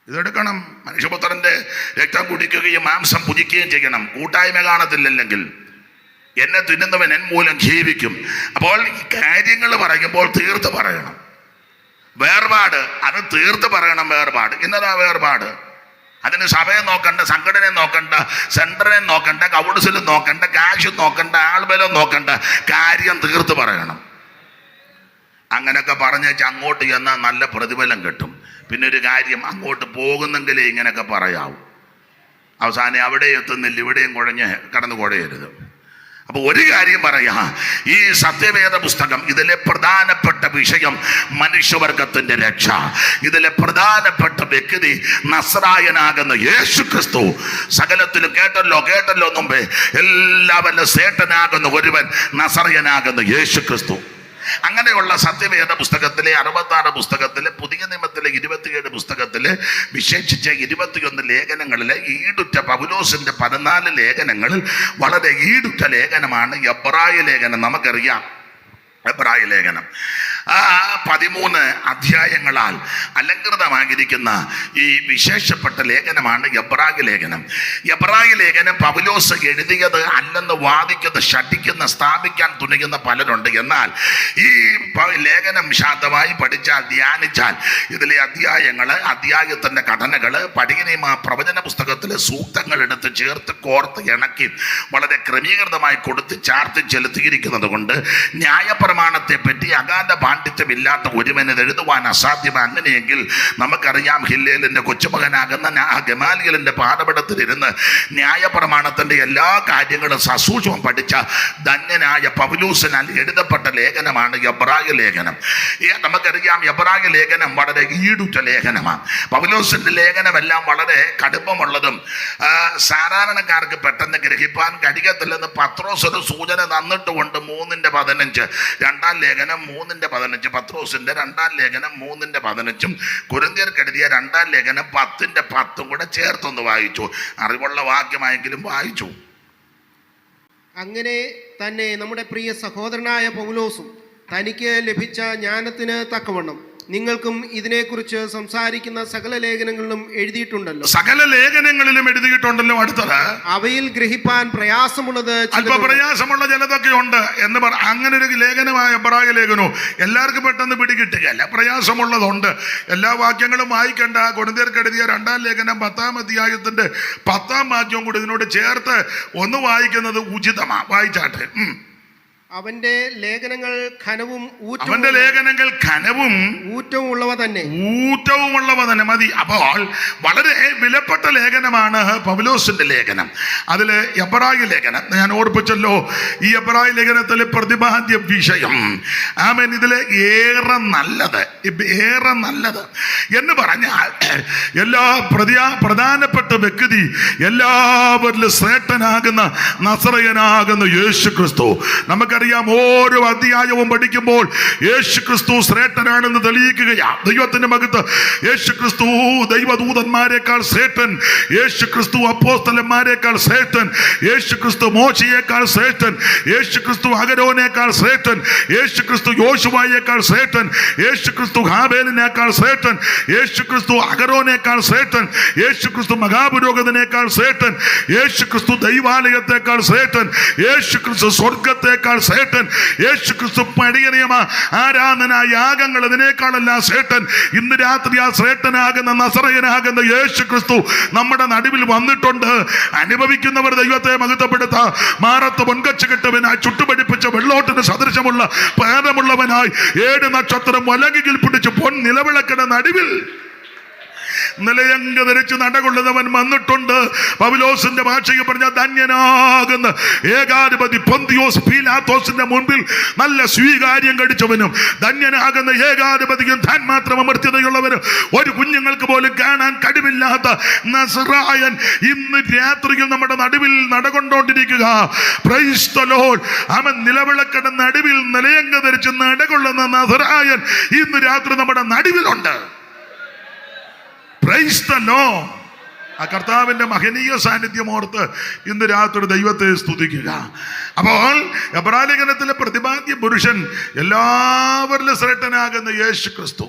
ഇതെടുക്കണം. മനുഷ്യപുത്രന്റെ രക്തം കുടിക്കുകയും മാംസം പുജിക്കുകയും ചെയ്യണം. കൂട്ടായ്മ കാണത്തില്ലെങ്കിൽ എന്നെ തിന്നുന്നവൻ എൻ മൂലം ജീവിക്കും. അപ്പോൾ ഈ കാര്യങ്ങൾ പറയുമ്പോൾ തീർത്ത് പറയണം. വേർപാട് അത് തീർത്ത് പറയണം. വേർപാട് എന്നതാ വേർപാട്? അതിന് സഭയെ നോക്കണ്ട, സംഘടനയെ നോക്കണ്ട, സെൻറ്ററിനെ നോക്കണ്ട, കൗൺസിലും നോക്കണ്ട, കാശും നോക്കണ്ട, ആൾബലം നോക്കണ്ട, കാര്യം തീർത്ത് പറയണം. അങ്ങനെയൊക്കെ പറഞ്ഞേച്ച് അങ്ങോട്ട് ചെന്നാൽ നല്ല പ്രതിഫലം കിട്ടും. പിന്നെ ഒരു കാര്യം, അങ്ങോട്ട് പോകുന്നെങ്കിലേ ഇങ്ങനെയൊക്കെ പറയാവൂ. അവസാനം അവിടെ എത്തുന്നില്ല, ഇവിടെയും കുഴഞ്ഞ് കടന്നു കുഴയരുത്. അപ്പോൾ ഒരു കാര്യം പറയാ, ഈ സത്യവേദ പുസ്തകം, ഇതിലെ പ്രധാനപ്പെട്ട വിഷയം മനുഷ്യവർഗത്തിന്റെ രക്ഷ. ഇതിലെ പ്രധാനപ്പെട്ട വ്യക്തി നസ്രായനാകുന്ന യേശു ക്രിസ്തു. സകലത്തിലും കേട്ടല്ലോ മുമ്പേ, എല്ലാവരും സേട്ടനാകുന്ന ഒരുവൻ നസ്രായനാകുന്ന യേശു ക്രിസ്തു. അങ്ങനെയുള്ള സത്യവേദ പുസ്തകത്തിലെ 66 പുസ്തകത്തിലെ, പുതിയ നിയമത്തിലെ 27 പുസ്തകത്തിലെ, വിശേഷിച്ച് 21 ലേഖനങ്ങളിലെ ഈടുറ്റ പൗലോസിന്റെ 14 ലേഖനങ്ങളിൽ വളരെ ഈടുറ്റ ലേഖനമാണ് എബ്രായ ലേഖനം. നമുക്കറിയാം എബ്രായ ലേഖനം 13 അധ്യായങ്ങളാൽ അലങ്കൃതമായിരിക്കുന്ന ഈ വിശേഷപ്പെട്ട ലേഖനമാണ് എബ്രായ ലേഖനം. എബ്രായ ലേഖനം പൗലോസ് എഴുതിയത് അല്ലെന്ന് വാദിക്കുന്ന, ശഠിക്കുന്ന, സ്ഥാപിക്കാൻ തുനിയുന്ന പലരുണ്ട്. എന്നാൽ ഈ ലേഖനം ശാന്തമായി പഠിച്ചാൽ, ധ്യാനിച്ചാൽ, ഇതിലെ അധ്യായത്തിൻ്റെ ഘടനകൾ, പടിയനിയമ പ്രവചന പുസ്തകത്തിലെ സൂക്തങ്ങൾ എടുത്ത് ചേർത്ത് കോർത്ത് ഇണക്കി വളരെ ക്രമീകൃതമായി കൊടുത്ത് ചാർത്തി ചെലുത്തിയിരിക്കുന്നത് കൊണ്ട് ന്യായപ്രമാണത്തെ പറ്റി അഗാധ പാണ്ഡിത്യമില്ലാത്ത ഒരുവന് എഴുതുവാൻ അസാധ്യമാണ്. അങ്ങനെയെങ്കിൽ നമുക്കറിയാം, ഹില്ലേലിന്റെ കൊച്ചുമകനാകുന്ന ഗമാലിയലിന്റെ പാഠപടത്തിലിരുന്ന് ന്യായപ്രമാണത്തിന്റെ എല്ലാ കാര്യങ്ങളും സസൂക്ഷ്മം പഠിച്ച ധന്യനായ പൗലോസിനാൽ എഴുതപ്പെട്ട ലേഖനമാണ് എബ്രായ ലേഖനം. നമുക്കറിയാം, എബ്രായ ലേഖനം വളരെ ഈടുറ്റ ലേഖനമാണ്. പൗലോസിന്റെ ലേഖനമെല്ലാം വളരെ കടുപ്പമുള്ളതും സാധാരണക്കാർക്ക് പെട്ടെന്ന് ഗ്രഹിപ്പാൻ കഴിയത്തില്ലെന്ന് പത്രോസ് ഒരു സൂചന തന്നിട്ടുകൊണ്ട് 3:15, 2-ാം ലേഖനം 3:15, പത്രോസിന്റെ 2-ാം ലേഖനം 3:15, കൊരിന്ത്യർക്ക് എഴുതിയ 2-ാം ലേഖനം 10:10 കൂടെ ചേർത്തൊന്ന് വായിച്ചു. അറിവുള്ള വാക്യമായെങ്കിലും വായിച്ചു. അങ്ങനെ തന്നെ നമ്മുടെ പ്രിയ സഹോദരനായ പൗലോസും തനിക്ക് ലഭിച്ച ജ്ഞാനത്തിന് തക്കവണ്ണം നിങ്ങൾക്കും ഇതിനെക്കുറിച്ച് സംസാരിക്കുന്ന സകല ലേഖനങ്ങളിലും എഴുതിയിട്ടുണ്ടല്ലോ. സകല ലേഖനങ്ങളിലും എഴുതിയിട്ടുണ്ടല്ലോ. അടുത്തത്, അവയിൽ ഗ്രഹിപ്പാൻ പ്രയാസമുള്ളത്, അല്പ പ്രയാസമുള്ള ചിലതൊക്കെ ഉണ്ട് എന്ന് അങ്ങനെ ഒരു ലേഖനമായ എബ്രായ ലേഖനവും എല്ലാവർക്കും പെട്ടെന്ന് പിടികിട്ടുകയല്ല. പ്രയാസമുള്ളതുണ്ട്. എല്ലാ വാക്യങ്ങളും വായിക്കണ്ട. കൊരിന്ത്യർക്ക് എഴുതിയ 2-ാം ലേഖനം 10-ാം അധ്യായത്തിന്റെ 10-ാം വാക്യവും കൂടി ഇതിനോട് ചേർത്ത് ഒന്ന് വായിക്കുന്നത് ഉചിതമാണ്. വായിച്ചാട്ടെ. അവന്റെ ലേഖനങ്ങൾ ഘനവും ഊറ്റവും ഉള്ളവ തന്നെ മതി. അപ്പോൾ വളരെ വിലപ്പെട്ട ലേഖനമാണ് പൗലോസിന്റെ ലേഖനം. അതില് എബ്രായ ലേഖനം ഞാൻ ഓർപ്പിച്ചല്ലോ. ഈ എബ്രായ ലേഖനത്തിലെ പ്രതിപാദ്യ വിഷയം, ആമേൻ, ഇതിലെ ഏറെ നല്ലത് എന്ന് പറഞ്ഞാൽ, എല്ലാ പ്രധാനപ്പെട്ട വ്യക്തി, എല്ലാവരിലും ശ്രേഷ്ഠനാകുന്ന നസറയനാകുന്ന യേശു ക്രിസ്തു. നമുക്കറിയാം, ഓരോ അധ്യായവും പഠിക്കുമ്പോൾ യേശു ക്രിസ്തു ശ്രേഷ്ഠനാണെന്ന് തെളിയിക്കുകയാണ്. ദൈവത്തിന്റെ മഹത്വം. യേശു ക്രിസ്തു ദൈവദൂതന്മാരെക്കാൾ ശ്രേഷ്ഠൻ, യേശു ക്രിസ്തു അപ്പോസ്തലന്മാരെക്കാൾ ശ്രേഷ്ഠൻ, യേശു ക്രിസ്തു മോശയേക്കാൾ ശ്രേഷ്ഠൻ, യേശു ക്രിസ്തു അഹരോനേക്കാൾ ശ്രേഷ്ഠൻ, യേശു ക്രിസ്തു യോശുവയേക്കാൾ ശ്രേഷ്ഠൻ, യേശു ക്രിസ്തു ഹാബേലിനേക്കാൾ ശ്രേഷ്ഠൻ, യേശു ക്രിസ്തു അഹരോനേക്കാൾ ശ്രേഷ്ഠൻ, യേശു ക്രിസ്തു മഹാപുരോഹിതനേക്കാൾ ശ്രേഷ്ഠൻ, യേശു ക്രിസ്തു ദൈവാലയത്തെക്കാൾ ശ്രേഷ്ഠൻ, യേശു ക്രിസ്തു സ്വർഗത്തെക്കാൾ ശ്രേഷ്ഠൻ, യേശു ക്രിസ്തു പടിയനിയമ ആരാധന യാഗങ്ങൾ ഇതിനേക്കാളെല്ലാം ശ്രേഷ്ഠൻ. ഇന്ന് രാത്രി ആ ശ്രേഷ്ഠനാകുന്ന നസറയനാകുന്ന യേശു ക്രിസ്തു നമ്മുടെ നടുവിൽ വന്നിട്ടുണ്ട്. അനുഭവിക്കുന്നവർ ദൈവത്തെ മഹത്വപ്പെടുത്താം. മാറത്ത് പൊൻകച്ച് കെട്ടവനായി, ചുട്ടുപടിപ്പിച്ച വെള്ളോട്ടിന് സദൃശമുള്ള പാദമുള്ളവനായി, 7 നക്ഷത്രം വലകിൽ പിടിച്ച് പൊൻ നിലവിളക്കിന്റെ നടുവിൽ നിലയങ്ക ധരിച്ച് നടകൊള്ളുന്നവൻ വന്നിട്ടുണ്ട്. പൗലോസിന്റെ ഭാഷയിൽ പറഞ്ഞ ധന്യനാകുന്ന ഏകാധിപതി പൊന്തിയോസ് പീലാത്തോസിന്റെ മുൻപിൽ നല്ല സ്വീകാര്യം കഴിച്ചവനും, ധന്യനാകുന്ന ഏകാധിപതിയും താൻ മാത്രം അമർത്യതയുള്ളവനും, ഒരു കുഞ്ഞുങ്ങൾക്ക് പോലും കാണാൻ കഴിവില്ലാത്ത നസറായൻ ഇന്ന് രാത്രിയിൽ നമ്മുടെ നടുവിൽ നടകൊണ്ടോണ്ടിരിക്കുക. Price the Lord. അവൻ നിലവിളക്കട നടുവിൽ നിലയങ്ക ധരിച്ച് നടകൊള്ളുന്ന നസറായൻ ഇന്ന് രാത്രി നമ്മുടെ നടുവിലുണ്ട്. Price the Lord. ആ കർത്താവിന്റെ മഹനീയ സാന്നിധ്യം ഓർത്ത് ഇന്ന് രാത്രി ദൈവത്തെ സ്തുതിക്കുക. അപ്പോൾ എബ്രായ ലേഖനത്തിലെ പ്രതിപാദ്യ പുരുഷൻ, എല്ലാവരിലും ശ്രേഷ്ഠനാകുന്ന യേശു ക്രിസ്തു.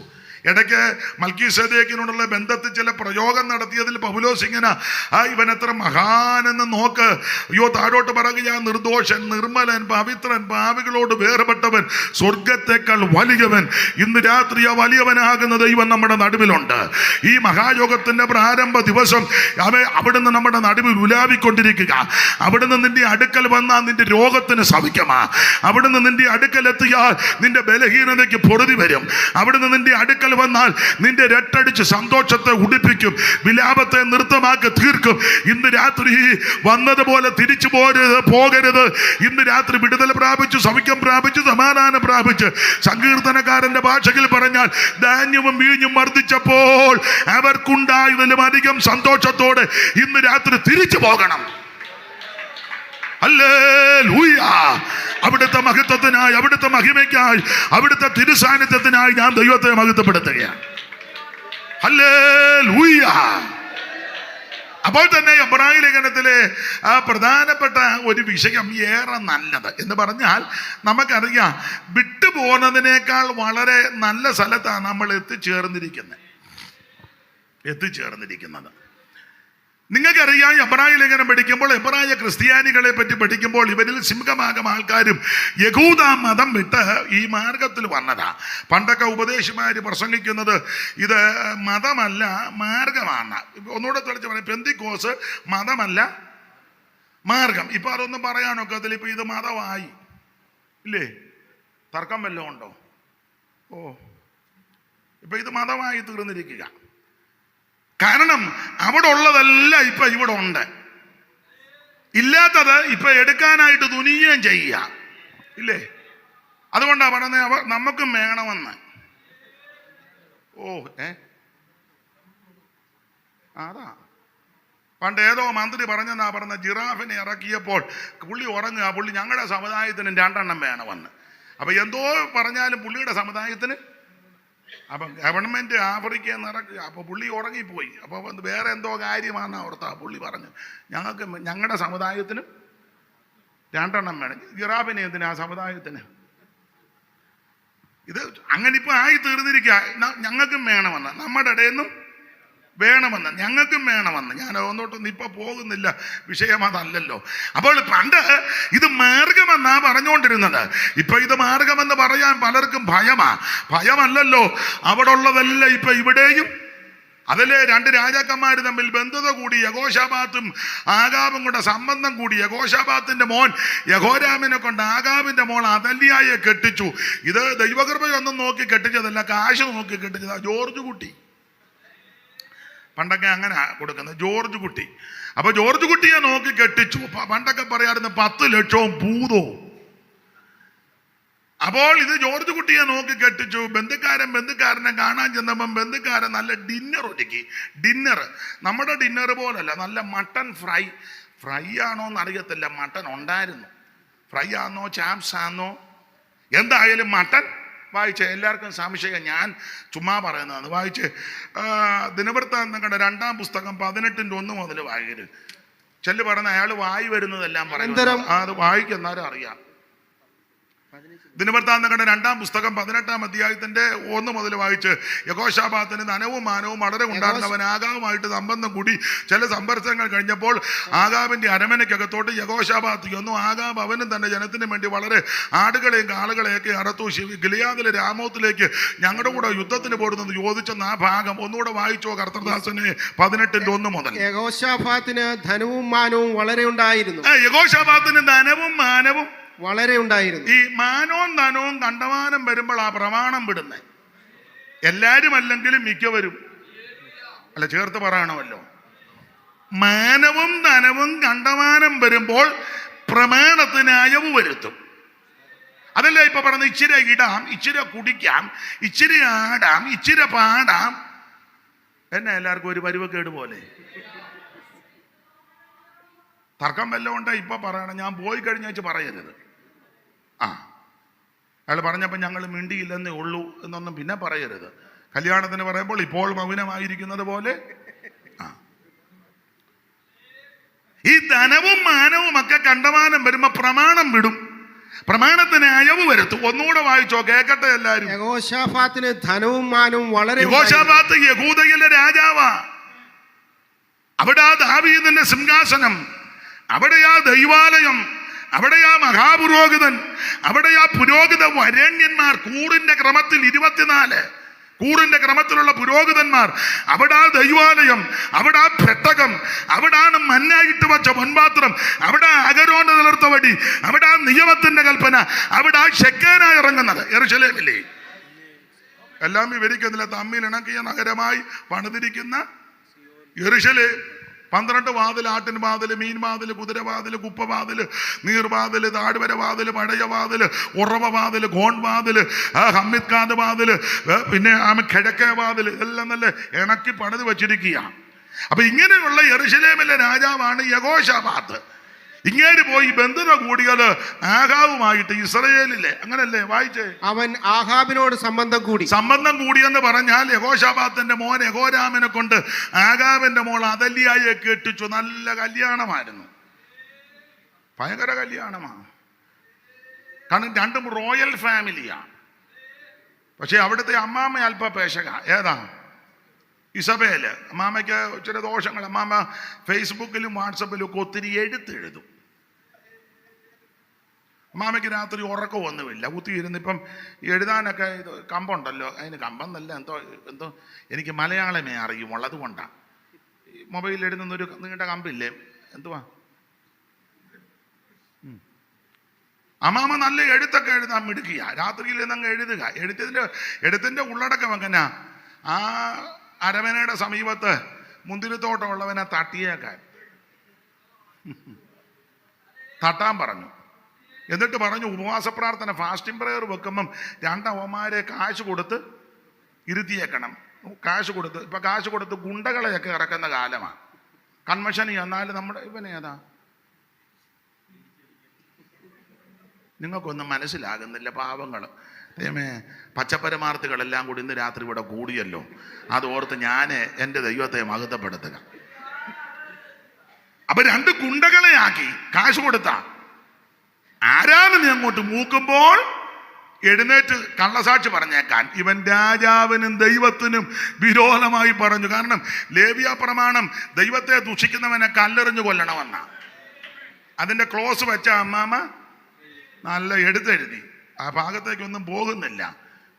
ഇടയ്ക്ക് മൽക്കീസേദെക്കിനോടുള്ള ബന്ധത്തിൽ ചില പ്രയോഗം നടത്തിയതിൽ പൗലോസ് ഇങ്ങനെ ഇവൻ എത്ര മഹാനെന്ന് നോക്ക്, അയ്യോ താഴോട്ട് പറയുക, നിർദോഷൻ, നിർമ്മലൻ, പവിത്രൻ, പാപികളോട് വേർപെട്ടവൻ, സ്വർഗത്തെക്കാൾ വലിയവൻ. ഇന്ന് രാത്രി ആ വലിയവനാകുന്ന ദൈവം നമ്മുടെ നടുവിലുണ്ട്. ഈ മഹായോഗത്തിന്റെ പ്രാരംഭ ദിവസം അവിടുന്ന് നമ്മുടെ നടുവിൽ ഉലാവിക്കൊണ്ടിരിക്കുക. അവിടുന്ന് നിന്റെ അടുക്കൽ വന്നാൽ നിന്റെ രോഗത്തിന് സൗഖ്യമാ. അവിടുന്ന് നിന്റെ അടുക്കൽ എത്തിയാൽ നിന്റെ ബലഹീനതയ്ക്ക് പൊറുതി വരും. അവിടുന്ന് നിന്റെ അടുക്കൽ വന്നാൽ നിന്റെ രട്ടടിച്ച് സന്തോഷത്തെ ഉടിപ്പിക്കും, വിലാപത്തെ നൃത്തമാക്കി തീർക്കും. ഇന്ന് രാത്രി വന്നതുപോലെ തിരിച്ചു പോകരുത്. ഇന്ന് രാത്രി വിടുതൽ പ്രാപിച്ചു, സൗഖ്യം പ്രാപിച്ചു, സമാധാനം പ്രാപിച്ച്, സങ്കീർത്തനക്കാരന്റെ ഭാഷയിൽ പറഞ്ഞാൽ ധാന്യവും വീഞ്ഞും വർദ്ധിച്ചപ്പോൾ അവർക്കുണ്ടായതിലും അധികം സന്തോഷത്തോടെ ഇന്ന് രാത്രി തിരിച്ചു പോകണം. ഹല്ലേലൂയ. അവിടുത്തെ മഹത്വത്തിനായി, അവിടുത്തെ മഹിമയ്ക്കായി, അവിടുത്തെ തിരുസാന്നിധ്യത്തിനായി ഞാൻ ദൈവത്തെ മഹത്വപ്പെടുത്തുകയാണ്. ഹല്ലേലൂയ. അപ്പോൾ തന്നെ എബ്രായ ലേഖനത്തിലെ ആ പ്രധാനപ്പെട്ട ഒരു വിഷയം ഏറെ നല്ലത് എന്ന് പറഞ്ഞാൽ, നമുക്കറിയാം വിട്ടുപോകുന്നതിനേക്കാൾ വളരെ നല്ല സ്ഥലത്താണ് നമ്മൾ എത്തിച്ചേർന്നിരിക്കുന്നത്. നിങ്ങൾക്കറിയാം, എബ്രായ ലേഖനം പഠിക്കുമ്പോൾ, എബ്രായ ക്രിസ്ത്യാനികളെ പറ്റി പഠിക്കുമ്പോൾ, ഇവരിൽ സിംഹഭാഗം ആൾക്കാരും യഹൂദ മതം വിട്ട് ഈ മാർഗത്തിൽ വന്നതാ. പണ്ടൊക്കെ ഉപദേശിമാര് പ്രസംഗിക്കുന്നത് ഇത് മതമല്ല മാർഗമാണ്. ഒന്നുകൂടെ തെളിച്ച് പറയാം, പെന്തിക്കോസ് മതമല്ല മാർഗം. ഇപ്പൊ അതൊന്നും പറയാനൊക്കത്തില്ല. ഇപ്പൊ ഇത് മതമായി ഇല്ലേ? തർക്കം വല്ലതും ഉണ്ടോ? ഇപ്പൊ ഇത് മതമായി തീർന്നിരിക്കുക. കാരണം അവിടെ ഉള്ളതല്ല ഇപ്പൊ ഇവിടെ ഉണ്ട്, ഇല്ലാത്തത് ഇപ്പൊ എടുക്കാനായിട്ട് തുനിയുകയും ചെയ്യുക ഇല്ലേ? അതുകൊണ്ടാ പറഞ്ഞത് നമുക്കും വേണമെന്ന്. അതാ പണ്ട് ഏതോ മന്ത്രി പറഞ്ഞെന്നാ പറഞ്ഞ, ജിറാഫിനെ ഇറക്കിയപ്പോൾ പുള്ളി ഉറങ്ങുക, പുള്ളി ഞങ്ങളുടെ സമുദായത്തിന് 2 എണ്ണം വേണമെന്ന്. അപ്പൊ എന്തോ പറഞ്ഞാലും പുള്ളിയുടെ സമുദായത്തിന്, അപ്പം ഗവൺമെന്റ് ആഫ്രിക്കയിൽ നിന്ന് ഇറക്കുക. അപ്പോൾ പുള്ളി ഉറങ്ങിപ്പോയി. അപ്പോൾ വേറെ എന്തോ കാര്യമാണ് ഓർത്താ പുള്ളി പറഞ്ഞു, ഞങ്ങളുടെ സമുദായത്തിന് 2 എണ്ണം വേണം. ജിറാഫിനെ എന്തിനാ സമുദായത്തിന്? ഇത് അങ്ങനെ ഇപ്പൊ ആയി തീർന്നിരിക്കുക. ഞങ്ങൾക്കും വേണമെന്ന്, നമ്മുടെ ഇടയിൽ നിന്നും വേണമെന്ന്, ഞങ്ങൾക്കും വേണമെന്ന്. ഞാൻ ഒന്നോട്ടൊന്നും ഇപ്പൊ പോകുന്നില്ല, വിഷയം അതല്ലല്ലോ. അപ്പോൾ പണ്ട് ഇത് മാർഗമെന്നാ പറഞ്ഞുകൊണ്ടിരുന്നത്. ഇപ്പൊ ഇത് മാർഗമെന്ന് പറയാൻ പലർക്കും ഭയമല്ലല്ലോ. അവിടെ ഉള്ളതല്ല ഇപ്പൊ ഇവിടെയും. അതിലെ 2 രാജാക്കന്മാർ തമ്മിൽ ബന്ധുത കൂടി, യഹോശാഫാത്തും ആഗാബും കൂടെ സംബന്ധം കൂടി. യഹോശാഫാത്തിന്റെ മോൻ യഹോരാമിനെ കൊണ്ട് ആഗാബിന്റെ മോൾ അതല്യായെ കെട്ടിച്ചു. ഇത് ദൈവകൃപയൊന്നും നോക്കി കെട്ടിച്ചതല്ല, കാശ് നോക്കി കെട്ടിച്ചതാ. ജോർജ് കുട്ടി പണ്ടൊക്കെ അങ്ങനെ കൊടുക്കുന്നത്, ജോർജ് കുട്ടി. അപ്പൊ ജോർജ് കുട്ടിയെ നോക്കി കെട്ടിച്ചു. പണ്ടൊക്കെ പറയാറുണ്ട് 10 ലക്ഷവും ഭൂതവും. അപ്പോൾ ഇത് ജോർജ് കുട്ടിയെ നോക്കി കെട്ടിച്ചു. ബന്ധുക്കാരനെ കാണാൻ ചെന്നപ്പം ബന്ധുക്കാരൻ നല്ല ഡിന്നർ ഒരുക്കി. ഡിന്നർ നമ്മുടെ ഡിന്നർ പോലല്ല, നല്ല മട്ടൺ ഫ്രൈ ആണോ എന്നറിയത്തില്ല. മട്ടൺ ഉണ്ടായിരുന്നു. ഫ്രൈ ആണോ ചാപ്സ് ആണോ എന്തായാലും മട്ടൺ. വായിച്ച് എല്ലാവർക്കും സംശയം, ഞാൻ ചുമ്മാ പറയുന്നതാണ്. വായിച്ച് ദിനവൃത്താന്തങ്ങളുടെ 2-ാം പുസ്തകം 18:1 മുതൽ വായിക്കരുത്. ചെല്ല് പറഞ്ഞ അയാൾ വായി വരുന്നതെല്ലാം പറയുന്നത് അത് വായിക്കുന്നാലും അറിയാം. ദിനവൃത്താന്തങ്ങളുടെ 2-ാം പുസ്തകം 18-ാം അധ്യായത്തിന്റെ 1 മുതൽ വായിച്ച്, യഹോശാഫാത്തിന് ധനവും മാനവും വളരെ ഉണ്ടായിരുന്നവൻ ആഗാവുമായിട്ട് സംബന്ധം കൂടി. ചില സമ്പർശങ്ങൾ കഴിഞ്ഞപ്പോൾ ആഗാബിന്റെ അരമനയ്ക്കകത്തോട്ട് യഹോശാഫാത്ത് ചെന്നു. ആഗാബ് അവനും തന്റെ ജനത്തിനും വേണ്ടി വളരെ ആടുകളെയും കാളുകളെയൊക്കെ അറുത്തു. ഗിലിയാദിലെ രാമോത്തിലേക്ക് ഞങ്ങളുടെ കൂടെ യുദ്ധത്തിന് പോടുന്നത് ചോദിച്ചെന്ന് ആ ഭാഗം ഒന്നുകൂടെ വായിച്ചോ കർത്തൃദാസനെ. 18:1 മുതൽ. യഹോശാഫാത്തിന് ധനവും മാനവും വളരെ ഉണ്ടായിരുന്നു. യഹോശാഫാത്തിന് ധനവും മാനവും വളരെ ഉണ്ടായിരുന്നു. ഈ മാനവും ധനവും കണ്ടമാനം വരുമ്പോൾ ആ പ്രമാണം വിടുന്നേ. എല്ലാരും അല്ലെങ്കിലും മിക്കവരും അല്ല, ചേർത്ത് പറയണമല്ലോ. മാനവും ധനവും കണ്ടമാനം വരുമ്പോൾ പ്രമാണത്തിന് അയവ് വരുത്തും. അതല്ല ഇപ്പൊ പറഞ്ഞ ഇച്ചിരി ഇടാം, ഇച്ചിരി കുടിക്കാം, ഇച്ചിരി ആടാം, ഇച്ചിരി പാടാം. എന്നെ എല്ലാവർക്കും ഒരു പരുവക്കേട് പോലെ. തർക്കം വല്ലതും ഉണ്ടാ ഇപ്പൊ പറയണം. ഞാൻ പോയി കഴിഞ്ഞ വെച്ച് പറയരുത്. അയാൾ പറഞ്ഞപ്പോൾ ഞങ്ങൾ മിണ്ടിയില്ലെന്നേ ഉള്ളൂ എന്നൊന്നും പിന്നെ പറയരുത്. കല്യാണത്തിന് പറയുമ്പോൾ ഇപ്പോൾ മൗനമായിരിക്കുന്നത് പോലെ. ഈ ധനവും മാനവും ഒക്കെ കണ്ടമാനം വരുമ്പോ പ്രമാണം വിടും. പ്രമാണത്തിന് അയവ് വരുത്തും. ഒന്നുകൂടെ വായിച്ചോ, കേക്കട്ടെ എല്ലാരും. യഹോശാഫാത്തിന് ധനവും മാനവും വളരെ യഹോശാഫാത്ത് യഹൂദയിലെ രാജാവാ. അവിടെ ആ ദാവീദിന്റെ സിംഹാസനം, അവിടെയാ ദൈവാലയം, അവിടെയാ മഹാപുരോഹിതൻ, അവിടെയാ പുരോഹിത വരേണ്യന്മാർ, കൂറിന്റെ ക്രമത്തിൽ 24 കൂറിന്റെ ക്രമത്തിലുള്ള പുരോഹിതന്മാർ, അവിടെ ആ ദൈവാലയം, അവിടെ ആ പെട്ടകം, അവിടാണ് മന്നായിട്ട് വച്ച പൊൻപാത്രം, അവിടെ അഗരോന്റെ നിലർത്ത വടി, അവിടെ ആ നിയമത്തിന്റെ കൽപ്പന, അവിടെ ആ ശെക്കേന ഇറങ്ങുന്നത്. യെരൂശലേമില്ലേ എല്ലാം വിവരിക്കുന്നില്ല. തമ്മിൽ ഇണക്കിയ നഗരമായി പണിതിരിക്കുന്ന യെരൂശലേം. 12 വാതിൽ, ആട്ടിൻ വാതിൽ, മീൻ വാതിൽ, കുതിരവാതിൽ, കുപ്പവാതിൽ, നീർവാതിൽ, താഴ്വര വാതിൽ, പഴയ വാതിൽ, ഉറവ വാതിൽ, ഗോൺ വാതിൽ, ഹമ്മിദ്കാദ് വാതിൽ, പിന്നെ കിഴക്കേ വാതിൽ, എല്ലാം നല്ല ഇണക്കി പണിത് വച്ചിരിക്കുക. അപ്പൊ ഇങ്ങനെയുള്ള യെരൂശലേമിലെ രാജാവാണ് യഹോശാഫാത്ത്. ഇങ്ങേര് പോയി ബന്ധുത കൂടിയത് ആഹാബുമായിട്ട് ഇസ്രയേലിലെ, അങ്ങനല്ലേ വായിച്ചേ? അവൻ ആഹാബിനോട് സംബന്ധം കൂടിയെന്ന് പറഞ്ഞാൽ യഹോശാഫാത്തിന്റെ മോൻ യഹോരാമിനെ കൊണ്ട് ആഹാബിന്റെ മോൾ അദല്യായെ കെട്ടിച്ചു. നല്ല കല്യാണമായിരുന്നു, ഭയങ്കര കല്യാണമാണ്. കാരണം രണ്ടും റോയൽ ഫാമിലിയാണ്. പക്ഷെ അവിടുത്തെ അമ്മാമ്മ അല്പ പേശക. ഏതാ? ഇസബേല്. അമ്മാമ്മയ്ക്ക് ചില ദോഷങ്ങൾ. അമ്മാമ്മ ഫേസ്ബുക്കിലും വാട്സപ്പിലും ഒക്കെ ഒത്തിരി എഴുതെഴുതും. അമ്മാമ്മയ്ക്ക് രാത്രി ഉറക്കമൊന്നുമില്ല, കുത്തിയിരുന്ന് ഇപ്പം എഴുതാനൊക്കെ ഇത് കമ്പുണ്ടല്ലോ, അതിന് കമ്പെന്നല്ല, എന്തോ എനിക്ക് മലയാളമേ അറിയുമുള്ളൂ, അതുകൊണ്ടാണ്. മൊബൈലിൽ എഴുതുന്നൊരു നീണ്ട കമ്പില്ലേ, എന്തുവാ? അമ്മാമ്മ നല്ല എഴുത്തൊക്കെ എഴുതാൻ മിടുക്കിയ. രാത്രിയിൽ നിന്നങ്ങ് എഴുതുക. എഴുത്തിന്റെ ഉള്ളടക്കം എങ്ങനാ? ആ അരമനയുടെ സമീപത്ത് മുന്തിരിത്തോട്ടമുള്ളവനെ തട്ടാൻ പറഞ്ഞു. എന്നിട്ട് പറഞ്ഞു, ഉപവാസ പ്രാർത്ഥന, ഫാസ്റ്റിംഗ് പ്രയർ വെക്കുമ്പം 2 അവന്മാരെ കാശ് കൊടുത്ത് ഇരുത്തിയേക്കണം. കാശ് കൊടുത്ത്, ഇപ്പൊ കാശ് കൊടുത്ത് ഗുണ്ടകളെയൊക്കെ ഇറക്കുന്ന കാലമാണ്. കൺവെൻഷൻ എന്നാലും നമ്മുടെ ഇവനേതാ നിങ്ങൾക്കൊന്നും മനസ്സിലാകുന്നില്ല, പാവങ്ങൾ. ദൈവമേ, പച്ചപ്പരമാർത്ഥികളെല്ലാം കൂടി ഇന്ന് രാത്രി ഇവിടെ കൂടിയല്ലോ, അതോർത്ത് ഞാൻ എൻ്റെ ദൈവത്തെ മഹത്വപ്പെടുത്തുക. അപ്പൊ 2 ഗുണ്ടകളെ ആക്കി കാശ് കൊടുത്ത ആരാധന അങ്ങോട്ട് മൂക്കുമ്പോൾ എഴുന്നേറ്റ് കള്ളസാക്ഷി പറഞ്ഞേക്കാൻ ഇവൻ രാജാവിനും ദൈവത്തിനും വിരോധമായി പറഞ്ഞു. കാരണം ലേവ്യ പ്രമാണം ദൈവത്തെ ദുഷിക്കുന്നവനെ കല്ലെറിഞ്ഞു കൊല്ലണമെന്ന അതിന്റെ ക്ലോസ് വെച്ച അമ്മാമ നല്ല എടുത്തെഴുതി. ആ ഭാഗത്തേക്കൊന്നും പോകുന്നില്ല.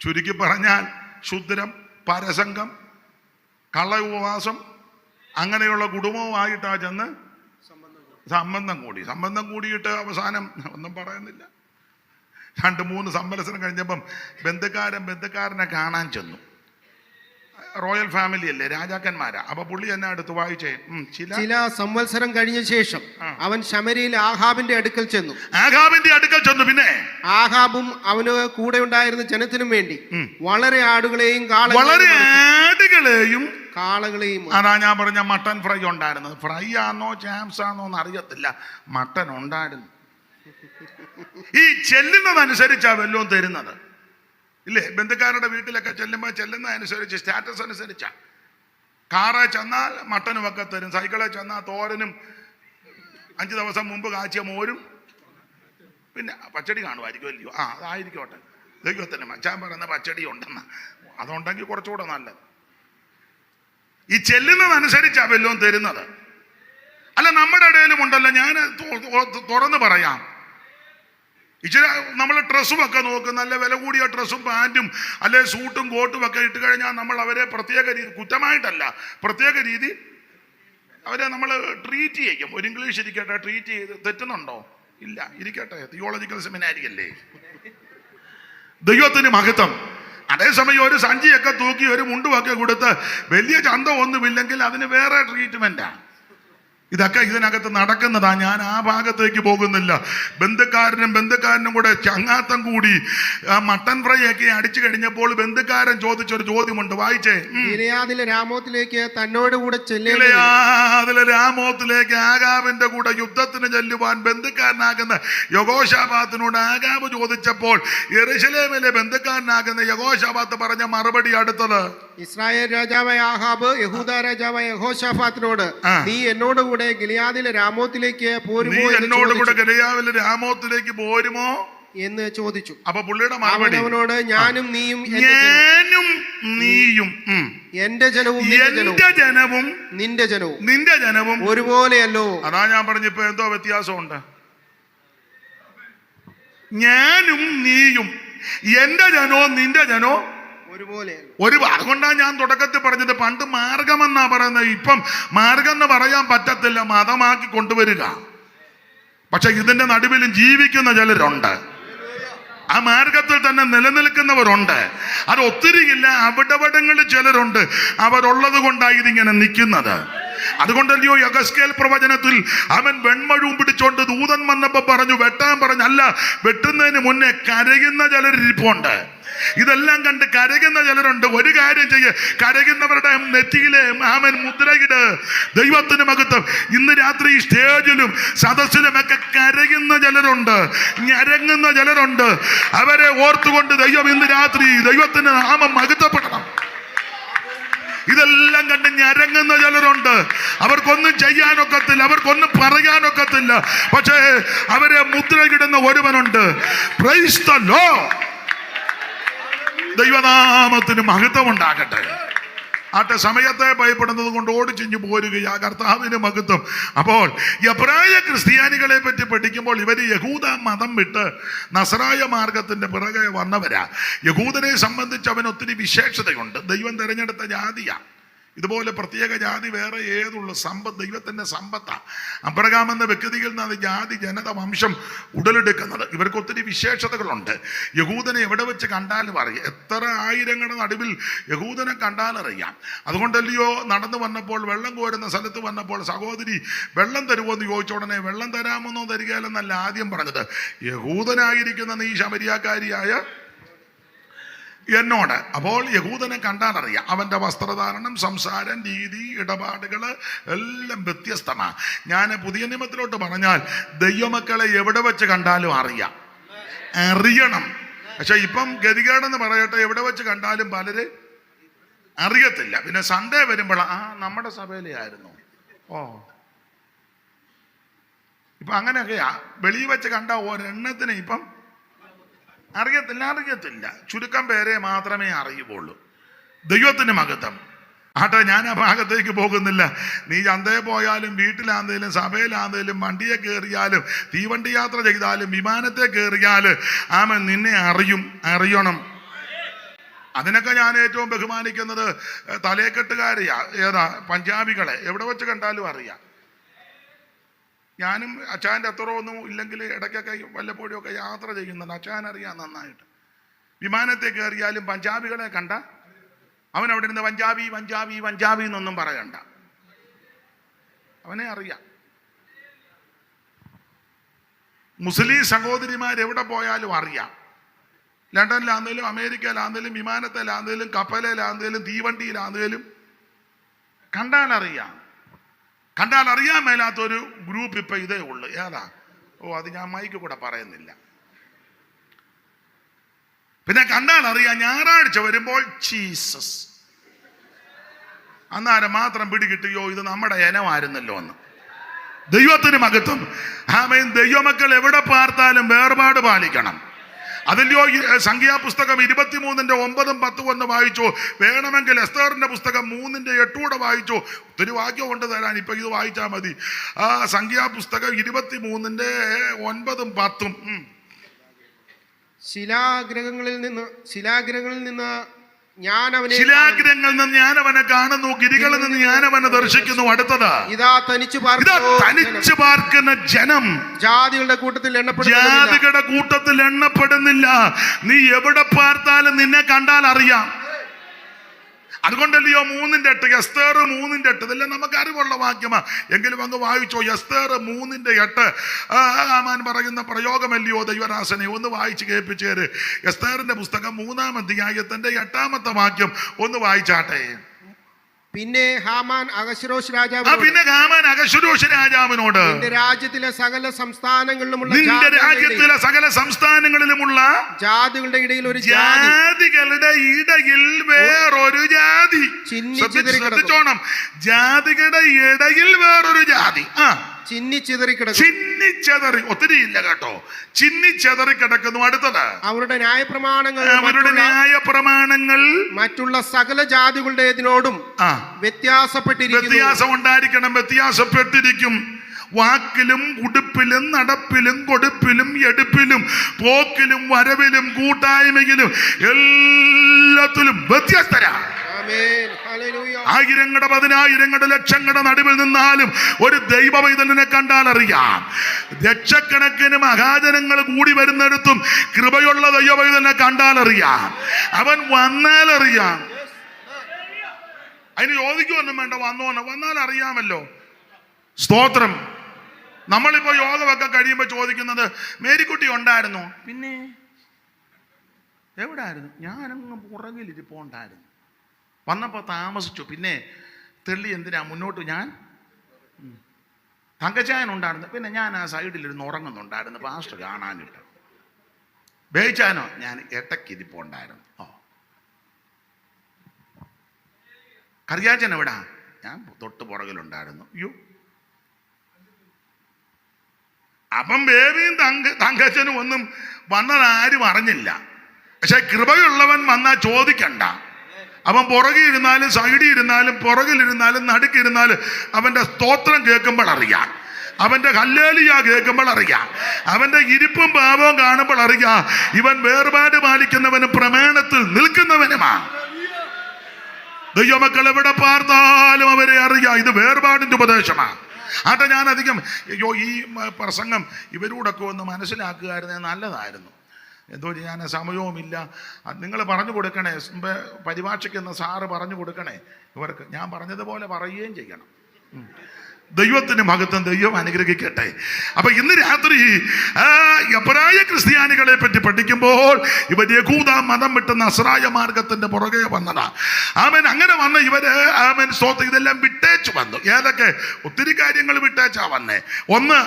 ചുരുക്കി പറഞ്ഞാൽ ശുദ്രം, പരസംഗം, കള്ള ഉപവാസം, അങ്ങനെയുള്ള കുടുംബവുമായിട്ടാ ചെന്ന് സംബന്ധം കൂടിയിട്ട് അവസാനം ഒന്നും പറയുന്നില്ല. 2-3 സംവത്സരം കഴിഞ്ഞപ്പം ബന്ധുക്കാരനെ കാണാൻ ചെന്നു. റോയൽ ഫാമിലി അല്ലേ, രാജാക്കന്മാരാ. അപ്പൊ പുള്ളി എന്നെ അടുത്ത് വായിച്ചേ. ചില സംവത്സരം കഴിഞ്ഞ ശേഷം അവൻ ശമരിയിൽ ആഹാബിന്റെ അടുക്കൽ ചെന്നു. പിന്നെ ആഹാബും അവന് കൂടെ ഉണ്ടായിരുന്ന ജനത്തിനും വേണ്ടി വളരെ ആടുകളെയും കാളകളെയും അതാ ഞാൻ പറഞ്ഞ മട്ടൻ ഫ്രൈ ഉണ്ടായിരുന്നത്. ഫ്രൈ ആണോ ചാംസ് ആണോ എന്ന് അറിയത്തില്ല, മട്ടൻ ഉണ്ടായിരുന്നു. ഈ ചെല്ലുന്നതനുസരിച്ചാ വല്ലതും തരുന്നത് ഇല്ലേ? ബന്ധുക്കാരുടെ വീട്ടിലൊക്കെ ചെല്ലുമ്പോൾ ചെല്ലുന്നതനുസരിച്ച്, സ്റ്റാറ്റസ് അനുസരിച്ചാ. കാറെ ചെന്നാൽ മട്ടനും ഒക്കെ തരും, സൈക്കിളിൽ ചെന്നാൽ തോരനും 5 ദിവസം മുമ്പ് കാച്ചിയ മോരും പിന്നെ പച്ചടി കാണുമായിരിക്കും അല്ലയോ? അതായിരിക്കോട്ടെ. ദൈവത്തിന് മച്ചാൻ പറയുന്ന പച്ചടി ഉണ്ടെന്ന്, അതുണ്ടെങ്കിൽ കുറച്ചുകൂടെ നല്ലത്. ഈ ചെല്ലുന്നതനുസരിച്ചാ വല്ലതും തരുന്നത്. അല്ല, നമ്മുടെ ഇടയിലും ഉണ്ടല്ലോ, ഞാൻ തുറന്ന് പറയാം, ഇച്ചിരി നമ്മൾ ഡ്രസ്സും ഒക്കെ നോക്കും, നല്ല വില കൂടിയ ഡ്രസ്സും പാൻറ്റും അല്ലെ സൂട്ടും കോട്ടും ഒക്കെ ഇട്ട് കഴിഞ്ഞാൽ നമ്മൾ അവരെ പ്രത്യേക രീതി, കുറ്റമായിട്ടല്ല, പ്രത്യേക രീതി അവരെ നമ്മൾ ട്രീറ്റ് ചെയ്യും. ഒരു ഇംഗ്ലീഷ് ഇരിക്കട്ടെ, ട്രീറ്റ് ചെയ്ത് തെറ്റുന്നുണ്ടോ? ഇല്ല, ഇരിക്കട്ടെ, തിയോളജിക്കൽ സെമിനാരി അല്ലേ. ദൈവത്തിന് മഹത്വം. അതേസമയം ഒരു സഞ്ചിയൊക്കെ തൂക്കി ഒരു മുണ്ടുമൊക്കെ കൊടുത്ത് വലിയ ചന്തം ഒന്നുമില്ലെങ്കിൽ അതിന് വേറെ ട്രീറ്റ്മെന്റാ. ഇതൊക്കെ ഇതിനകത്ത് നടക്കുന്നതാ. ഞാൻ ആ ഭാഗത്തേക്ക് പോകുന്നില്ല. ബന്ധുക്കാരനും കൂടെ ചങ്ങാത്തം കൂടി മട്ടൻ ഫ്രൈ ഒക്കെ അടിച്ചു കഴിഞ്ഞപ്പോൾ ബന്ധുക്കാരൻ ചോദിച്ചൊരു ചോദ്യമുണ്ട്, വായിച്ചേ. ഗിലെയാദിലെ രാമോത്തിലേക്ക് തന്നോട് കൂടെ രാമോത്തിലേക്ക് ആഹാബിന്റെ കൂടെ യുദ്ധത്തിന് ചെല്ലുവാൻ ബന്ധുക്കാരനാകുന്ന യഹോശാഫാത്തിനോട് ആഹാബ് ചോദിച്ചപ്പോൾ യെരൂശലേമിലെ ബന്ധുക്കാരനാകുന്ന യഹോശാഫാത്ത് പറഞ്ഞ മറുപടി അടുത്തത്, ഇസ്രായേൽ രാജാവായ ആഹാബ് യഹൂദ രാജാവായ യഹോശാഫാത്തിനോട്, നീ എന്നോട് കൂടെ ഗിലെയാദിലെ രാമോത്തിലേക്ക് പോരുമോ എന്ന് ചോദിച്ചു. അപ്പൊ പുള്ളിയുടെ അവൻ മറുപടി, അവനോട്, ഞാനും നീയും ഞാനും നീയും എന്റെ ജനവും എന്റെ ജനവും നിന്റെ ജനവും നിന്റെ ജനവും ഒരുപോലെയല്ലോ. അതാ ഞാൻ പറഞ്ഞിപ്പോ എന്തോ വ്യത്യാസമുണ്ട്. ഞാനും നീയും എന്റെ ജനോ നിന്റെ ജനോ ഒരുപോലെയല്ലോ. അതുകൊണ്ടാണ് ഞാൻ തുടക്കത്തിൽ പറഞ്ഞത്, പണ്ട് മാർഗമെന്നാ പറയുന്നത്, ഇപ്പം മാർഗം എന്ന് പറയാൻ പറ്റത്തില്ല, മതമാക്കി കൊണ്ടുവരിക. പക്ഷെ ഇതിന്റെ നടുവിലും ജീവിക്കുന്ന ചിലരുണ്ട്, ആ മാർഗത്തിൽ തന്നെ നിലനിൽക്കുന്നവരുണ്ട്. അത് ഒത്തിരിയില്ല, അവിടവിടങ്ങളിൽ ചിലരുണ്ട്, അവരുള്ളത് കൊണ്ടാണ് ഇതിങ്ങനെ നിൽക്കുന്നത്. അതുകൊണ്ടല്ലയോ യഗസ്കേൽ പ്രവചനത്തിൽ അവൻ വെൺമഴവും പിടിച്ചോണ്ട് ദൂതൻ വന്നപ്പോ പറഞ്ഞു, വെട്ടാൻ പറഞ്ഞു. അല്ല, വെട്ടുന്നതിന് മുന്നേ കരയുന്ന ചിലരിപ്പുണ്ട്. ഇതെല്ലാം കണ്ട് കരകുന്ന ചിലരുണ്ട്. ഒരു കാര്യം ചെയ്യ, കരകുന്നവരുടെ നെറ്റിയിലെ ആമൻ മുദ്രയിട്. ദൈവത്തിന് മഹത്വം. ഇന്ന് രാത്രി സ്റ്റേജിലും സദസ്സിലുമൊക്കെ കരകുന്ന ചിലരുണ്ട്, ഞരങ്ങുന്ന ചിലരുണ്ട്. അവരെ ഓർത്തുകൊണ്ട് ദൈവം ഇന്ന് രാത്രി ദൈവത്തിന് നാമം മഹത്വപ്പെടണം. ഇതെല്ലാം കണ്ട് ഞരങ്ങുന്ന ചിലരുണ്ട്. അവർക്കൊന്നും ചെയ്യാനൊക്കത്തില്ല, അവർക്കൊന്നും പറയാനൊക്കത്തില്ല. പക്ഷേ അവരെ മുദ്രയിടുന്ന ഒരുവനുണ്ട്. Praise the Lord. ദൈവനാമത്തിന് മഹത്വം ഉണ്ടാകട്ടെ. ആട്ടെ, സമയത്തെ ഭയപ്പെടുന്നത് കൊണ്ട് ഓടിച്ചിഞ്ഞു പോരുകയാ. കർത്താവിന് മഹത്വം. അപ്പോൾ എബ്രായ ക്രിസ്ത്യാനികളെ പറ്റി പഠിക്കുമ്പോൾ ഇവർ യഹൂദ മതം വിട്ട് നസറായ മാർഗത്തിന്റെ പിറകെ വന്നവരാ. യഹൂദനെ സംബന്ധിച്ച് അവന് ഒത്തിരി വിശേഷതയുണ്ട്. ദൈവം തിരഞ്ഞെടുത്ത ജാതിയാ. ഇതുപോലെ പ്രത്യേക ജാതി വേറെ ഏതുള്ളൂ? സമ്പത്ത് ദൈവത്തിന്റെ സമ്പത്താ. അബ്രഹാം എന്ന വ്യക്തിയിൽ നിന്നാണ് ജാതി ജനത വംശം ഉടലെടുക്കുന്നത്. ഇവർക്ക് ഒത്തിരി വിശേഷതകളുണ്ട്. യഹൂദനെ എവിടെ വെച്ച് കണ്ടാലും അറിയാം. എത്ര ആയിരങ്ങളുടെ നടുവിൽ യഹൂദനെ കണ്ടാലറിയാം. അതുകൊണ്ടല്ലയോ നടന്നു വന്നപ്പോൾ, വെള്ളം കോരുന്ന സ്ഥലത്ത് വന്നപ്പോൾ, സഹോദരി വെള്ളം തരുമോ എന്ന് ചോദിച്ച ഉടനെ വെള്ളം തരാമെന്നോ തരികയില്ലെന്നല്ല ആദ്യം പറഞ്ഞത്. യഹൂദനായിരിക്കുന്ന നീ ശമരിയാക്കാരിയായ എന്നോട്. അപ്പോൾ യഹൂദനെ കണ്ടാലറിയാം. അവൻ്റെ വസ്ത്രധാരണം, സംസാരം, രീതി, ഇടപാടുകൾ എല്ലാം വ്യത്യസ്തമാണ്. ഞാൻ പുതിയ നിയമത്തിലോട്ട് പറഞ്ഞാൽ ദൈവമക്കളെ എവിടെ വെച്ച് കണ്ടാലും അറിയണം. പക്ഷെ ഇപ്പം ഗതികേടെന്ന് പറയട്ടെ, എവിടെ വെച്ച് കണ്ടാലും പലര് അറിയത്തില്ല. പിന്നെ സൺഡേ വരുമ്പോൾ നമ്മുടെ സഭയിലേ ആയിരുന്നു. ഇപ്പൊ അങ്ങനെയൊക്കെയാ. വെളിയിൽ വെച്ച് കണ്ട ഒരെണ്ണത്തിന് ഇപ്പം അറിയത്തില്ല. ചുരുക്കം പേരെ മാത്രമേ അറിയുള്ളൂ. ദൈവത്തിന് മഹത്വം. ആട്ടെ, ഞാൻ ആ ഭാഗത്തേക്ക് പോകുന്നില്ല. നീ ചന്തയിൽ പോയാലും, വീട്ടിലാന്തേലും, സഭയിലാന്തേലും, വണ്ടിയെ കയറിയാലും, തീവണ്ടി യാത്ര ചെയ്താലും, വിമാനത്തെ കയറിയാലും ആമൻ നിന്നെ അറിയണം. അതിനൊക്കെ ഞാൻ ഏറ്റവും ബഹുമാനിക്കുന്നത് തലേക്കെട്ടുകാരെയാ. ഏതാ? പഞ്ചാബികളെ എവിടെ വെച്ച് കണ്ടാലും അറിയാം. ഞാനും അച്ചായൻ്റെ അത്ര ഒന്നും ഇല്ലെങ്കിൽ ഇടയ്ക്കൊക്കെ വല്ലപ്പോഴും ഒക്കെ യാത്ര ചെയ്യുന്നുണ്ട്. അച്ചായൻ അറിയാം നന്നായിട്ട്. വിമാനത്തെ കയറിയാലും പഞ്ചാബികളെ കണ്ട അവൻ അവിടെ ഇരുന്ന് പഞ്ചാബി എന്നൊന്നും പറയണ്ട, അവനെ അറിയാം. മുസ്ലിം സഹോദരിമാരെവിടെ പോയാലും അറിയാം. ലണ്ടനിലാന്തേലും, അമേരിക്കയിലാന്തേലും, വിമാനത്തിലാന്തേലും, കപ്പലിലാന്തേലും, തീവണ്ടിയിലാന്തേലും കണ്ടാലറിയാം. കണ്ടാലറിയാൻ മേലാത്തൊരു ഗ്രൂപ്പ് ഇപ്പം ഇതേ ഉള്ളു. ഏതാ? അത് ഞാൻ മൈക്ക് കൂടെ പറയുന്നില്ല. പിന്നെ കണ്ടാലറിയാം. ഞായറാഴ്ച വരുമ്പോൾ ജീസസ്, അന്നേരം മാത്രം പിടികിട്ടിയോ ഇത് നമ്മുടെ ഇനമായിരുന്നല്ലോ എന്ന്. ദൈവത്തിന് മഹത്വം. ആമേൻ. ദൈവമക്കൾ എവിടെ പാർത്താലും വേർപാട് പാലിക്കണം. അതിൻ്റെയോ സംഖ്യാപുസ്തകം 23:9-10 ഒന്ന് വായിച്ചോ. വേണമെങ്കിൽ എസ്തേറിന്റെ പുസ്തകം 3:8 വായിച്ചോ. ഒത്തിരി വാക്യം കൊണ്ട് തരാൻ, ഇപ്പൊ ഇത് വായിച്ചാൽ മതി. ആ സംഖ്യാപുസ്തകം 23:9-10. ശിലാഗ്രഹങ്ങളിൽ നിന്ന് ശിലാഗ്രഹങ്ങളിൽ നിന്ന് ഞാൻ അവനെ കാണുന്നു, ഗിരികളിൽ നിന്ന് ഞാൻ അവനെ ദർശിക്കുന്നു. അടുത്തത് ഇതാ തനിച്ചു പാർക്കുന്ന ജനം ജാതികളുടെ കൂട്ടത്തിൽ എണ്ണപ്പെടുന്നില്ല. നീ എവിടെ പാർത്താലും നിന്നെ കണ്ടാൽ അറിയാം. അതുകൊണ്ടല്ലയോ 3:8, എസ്തേർ 3:8, ഇതെല്ലാം നമുക്ക് അറിവുള്ള വാക്യമാ. എങ്കിലും അങ്ങ് വായിച്ചോ. എസ്തേർ 3:8 ആമാൻ പറയുന്ന പ്രയോഗമല്ലയോ ദൈവദാസനെ? ഒന്ന് വായിച്ച് കേൾപ്പിച്ചേര്. എസ്തേറിന്റെ പുസ്തകം 3-ാം അധ്യായത്തിന്റെ 8-ാമത്തെ വാക്യം ഒന്ന് വായിച്ചാട്ടെ. പിന്നെ ഹാമാൻ അഹശ്വേരോശ് രാജാവിനോട് നിന്റെ രാജ്യത്തിലെ സകല സംസ്ഥാനങ്ങളിലുമുള്ള ജാതികളുടെ ഇടയിൽ വേറൊരു ജാതി. ശ്രദ്ധിച്ചോണം. ജാതികളുടെ ഇടയിൽ വേറൊരു ജാതി. ചിന്നിച്ചിതറി കിടക്കും. ചിന്നിച്ചെതറി, ഒത്തിരി ഇല്ല കേട്ടോ, ചിന്നിച്ചെതറി കിടക്കുന്നു. അടുത്തത് അവരുടെ ന്യായപ്രമാണങ്ങൾ അവരുടെ ന്യായപ്രമാണങ്ങൾ മറ്റുള്ള സകല ജാതികളുടേതിനോടും വ്യത്യാസം ഉണ്ടായിരിക്കണം, വ്യത്യാസപ്പെട്ടിരിക്കും. വാക്കിലും ഉടുപ്പിലും നടപ്പിലും കൊടുപ്പിലും എടുപ്പിലും പോക്കിലും വരവിലും കൂട്ടായ്മയിലും എല്ലാത്തിലും വ്യത്യസ്തരാ. ആയിരങ്ങളുടെ പതിനായിരങ്ങളുടെ ലക്ഷങ്ങളുടെ നടുവിൽ നിന്നാലും ഒരു ദൈവവൈതലിനെ കണ്ടാൽ അറിയാം. ലക്ഷക്കണക്കിന് മഹാജനങ്ങൾ കൂടി വരുന്നിടത്തും കൃപയുള്ള ദൈവവൈതലിനെ കണ്ടാൽ അറിയാം. അവൻ വന്നാൽ അറിയാം. അതിന് ചോദിക്കുമൊന്നും വേണ്ട, വന്നാൽ അറിയാമല്ലോ. സ്തോത്രം. നമ്മളിപ്പോ യോഗമൊക്കെ കഴിയുമ്പോൾ ചോദിക്കുന്നത് മേരിക്കുട്ടി ഉണ്ടായിരുന്നു, പിന്നെ എവിടായിരുന്നു? ഞാനങ്ങ് പുറകിലിരിപ്പുണ്ടായിരുന്നു, വന്നപ്പോൾ താമസിച്ചു, പിന്നെ തെള്ളി എന്തിനാ മുന്നോട്ട്? ഞാൻ തങ്കച്ചായൻ ഉണ്ടായിരുന്നു, പിന്നെ ഞാൻ ആ സൈഡിലിരുന്ന് ഉറങ്ങുന്നുണ്ടായിരുന്നു, പാസ്റ്റർ കാണാനിട്ട്. ബേച്ചാനോ? ഞാൻ ഇടയ്ക്കിരിപ്പുണ്ടായിരുന്നു. കറിയാച്ചൻ എവിടാ? ഞാൻ തൊട്ട് പുറകിലുണ്ടായിരുന്നു. അയ്യോ, അപ്പം ബേബിയും തങ്കച്ചനും ഒന്നും വന്നതാരും അറിഞ്ഞില്ല. പക്ഷെ കൃപയുള്ളവൻ വന്നാൽ ചോദിക്കണ്ട. അവൻ പുറകിരുന്നാലും സൈഡിൽ ഇരുന്നാലും പുറകിലിരുന്നാലും നടുക്കിരുന്നാലും അവൻ്റെ സ്തോത്രം കേൾക്കുമ്പോൾ അറിയാം, അവൻ്റെ ഹല്ലേലൂയ കേൾക്കുമ്പോൾ അറിയാം, അവൻ്റെ ഇരിപ്പും ഭാവവും കാണുമ്പോൾ അറിയാം ഇവൻ വേർപാട് പാലിക്കുന്നവനും പ്രമാണത്തിൽ നിൽക്കുന്നവനുമാണ്. ദൈവമക്കൾ എവിടെ പാർത്താലും അവരെ അറിയാം. ഇത് വേർപാടിൻ്റെ ഉപദേശമാണ്. ആട്ടെ, ഞാനധികം ഈ പ്രസംഗം ഇവരോടൊക്കെ ഒന്ന് മനസ്സിലാക്കുകയായിരുന്നേ നല്ലതായിരുന്നു. എന്തോ ഞാൻ സമയവുമില്ല. നിങ്ങൾ പറഞ്ഞു കൊടുക്കണേ, പരിഭാഷയ്ക്കുന്ന സാറ് പറഞ്ഞു കൊടുക്കണേ ഇവർക്ക്. ഞാൻ പറഞ്ഞതുപോലെ പറയുകയും ചെയ്യണം. ദൈവത്തിന് മഹത്വം. ദൈവം അനുഗ്രഹിക്കട്ടെ. അപ്പൊ ഇന്ന് രാത്രി എബ്രായ ക്രിസ്ത്യാനികളെ പറ്റി പഠിക്കുമ്പോൾ ഇവർ യഹൂദ മതം വിട്ട് നസ്രായ മാർഗത്തിന്റെ പുറകെ വന്നതാ. ആമേൻ. അങ്ങനെ വന്ന് ഇവര് ആമേൻ സ്തോത്രം ഇതെല്ലാം വിട്ടേച്ചു വന്നു. ഏതൊക്കെ? ഒത്തിരി കാര്യങ്ങൾ വിട്ടേച്ചാ വന്നേ. ഒന്ന്,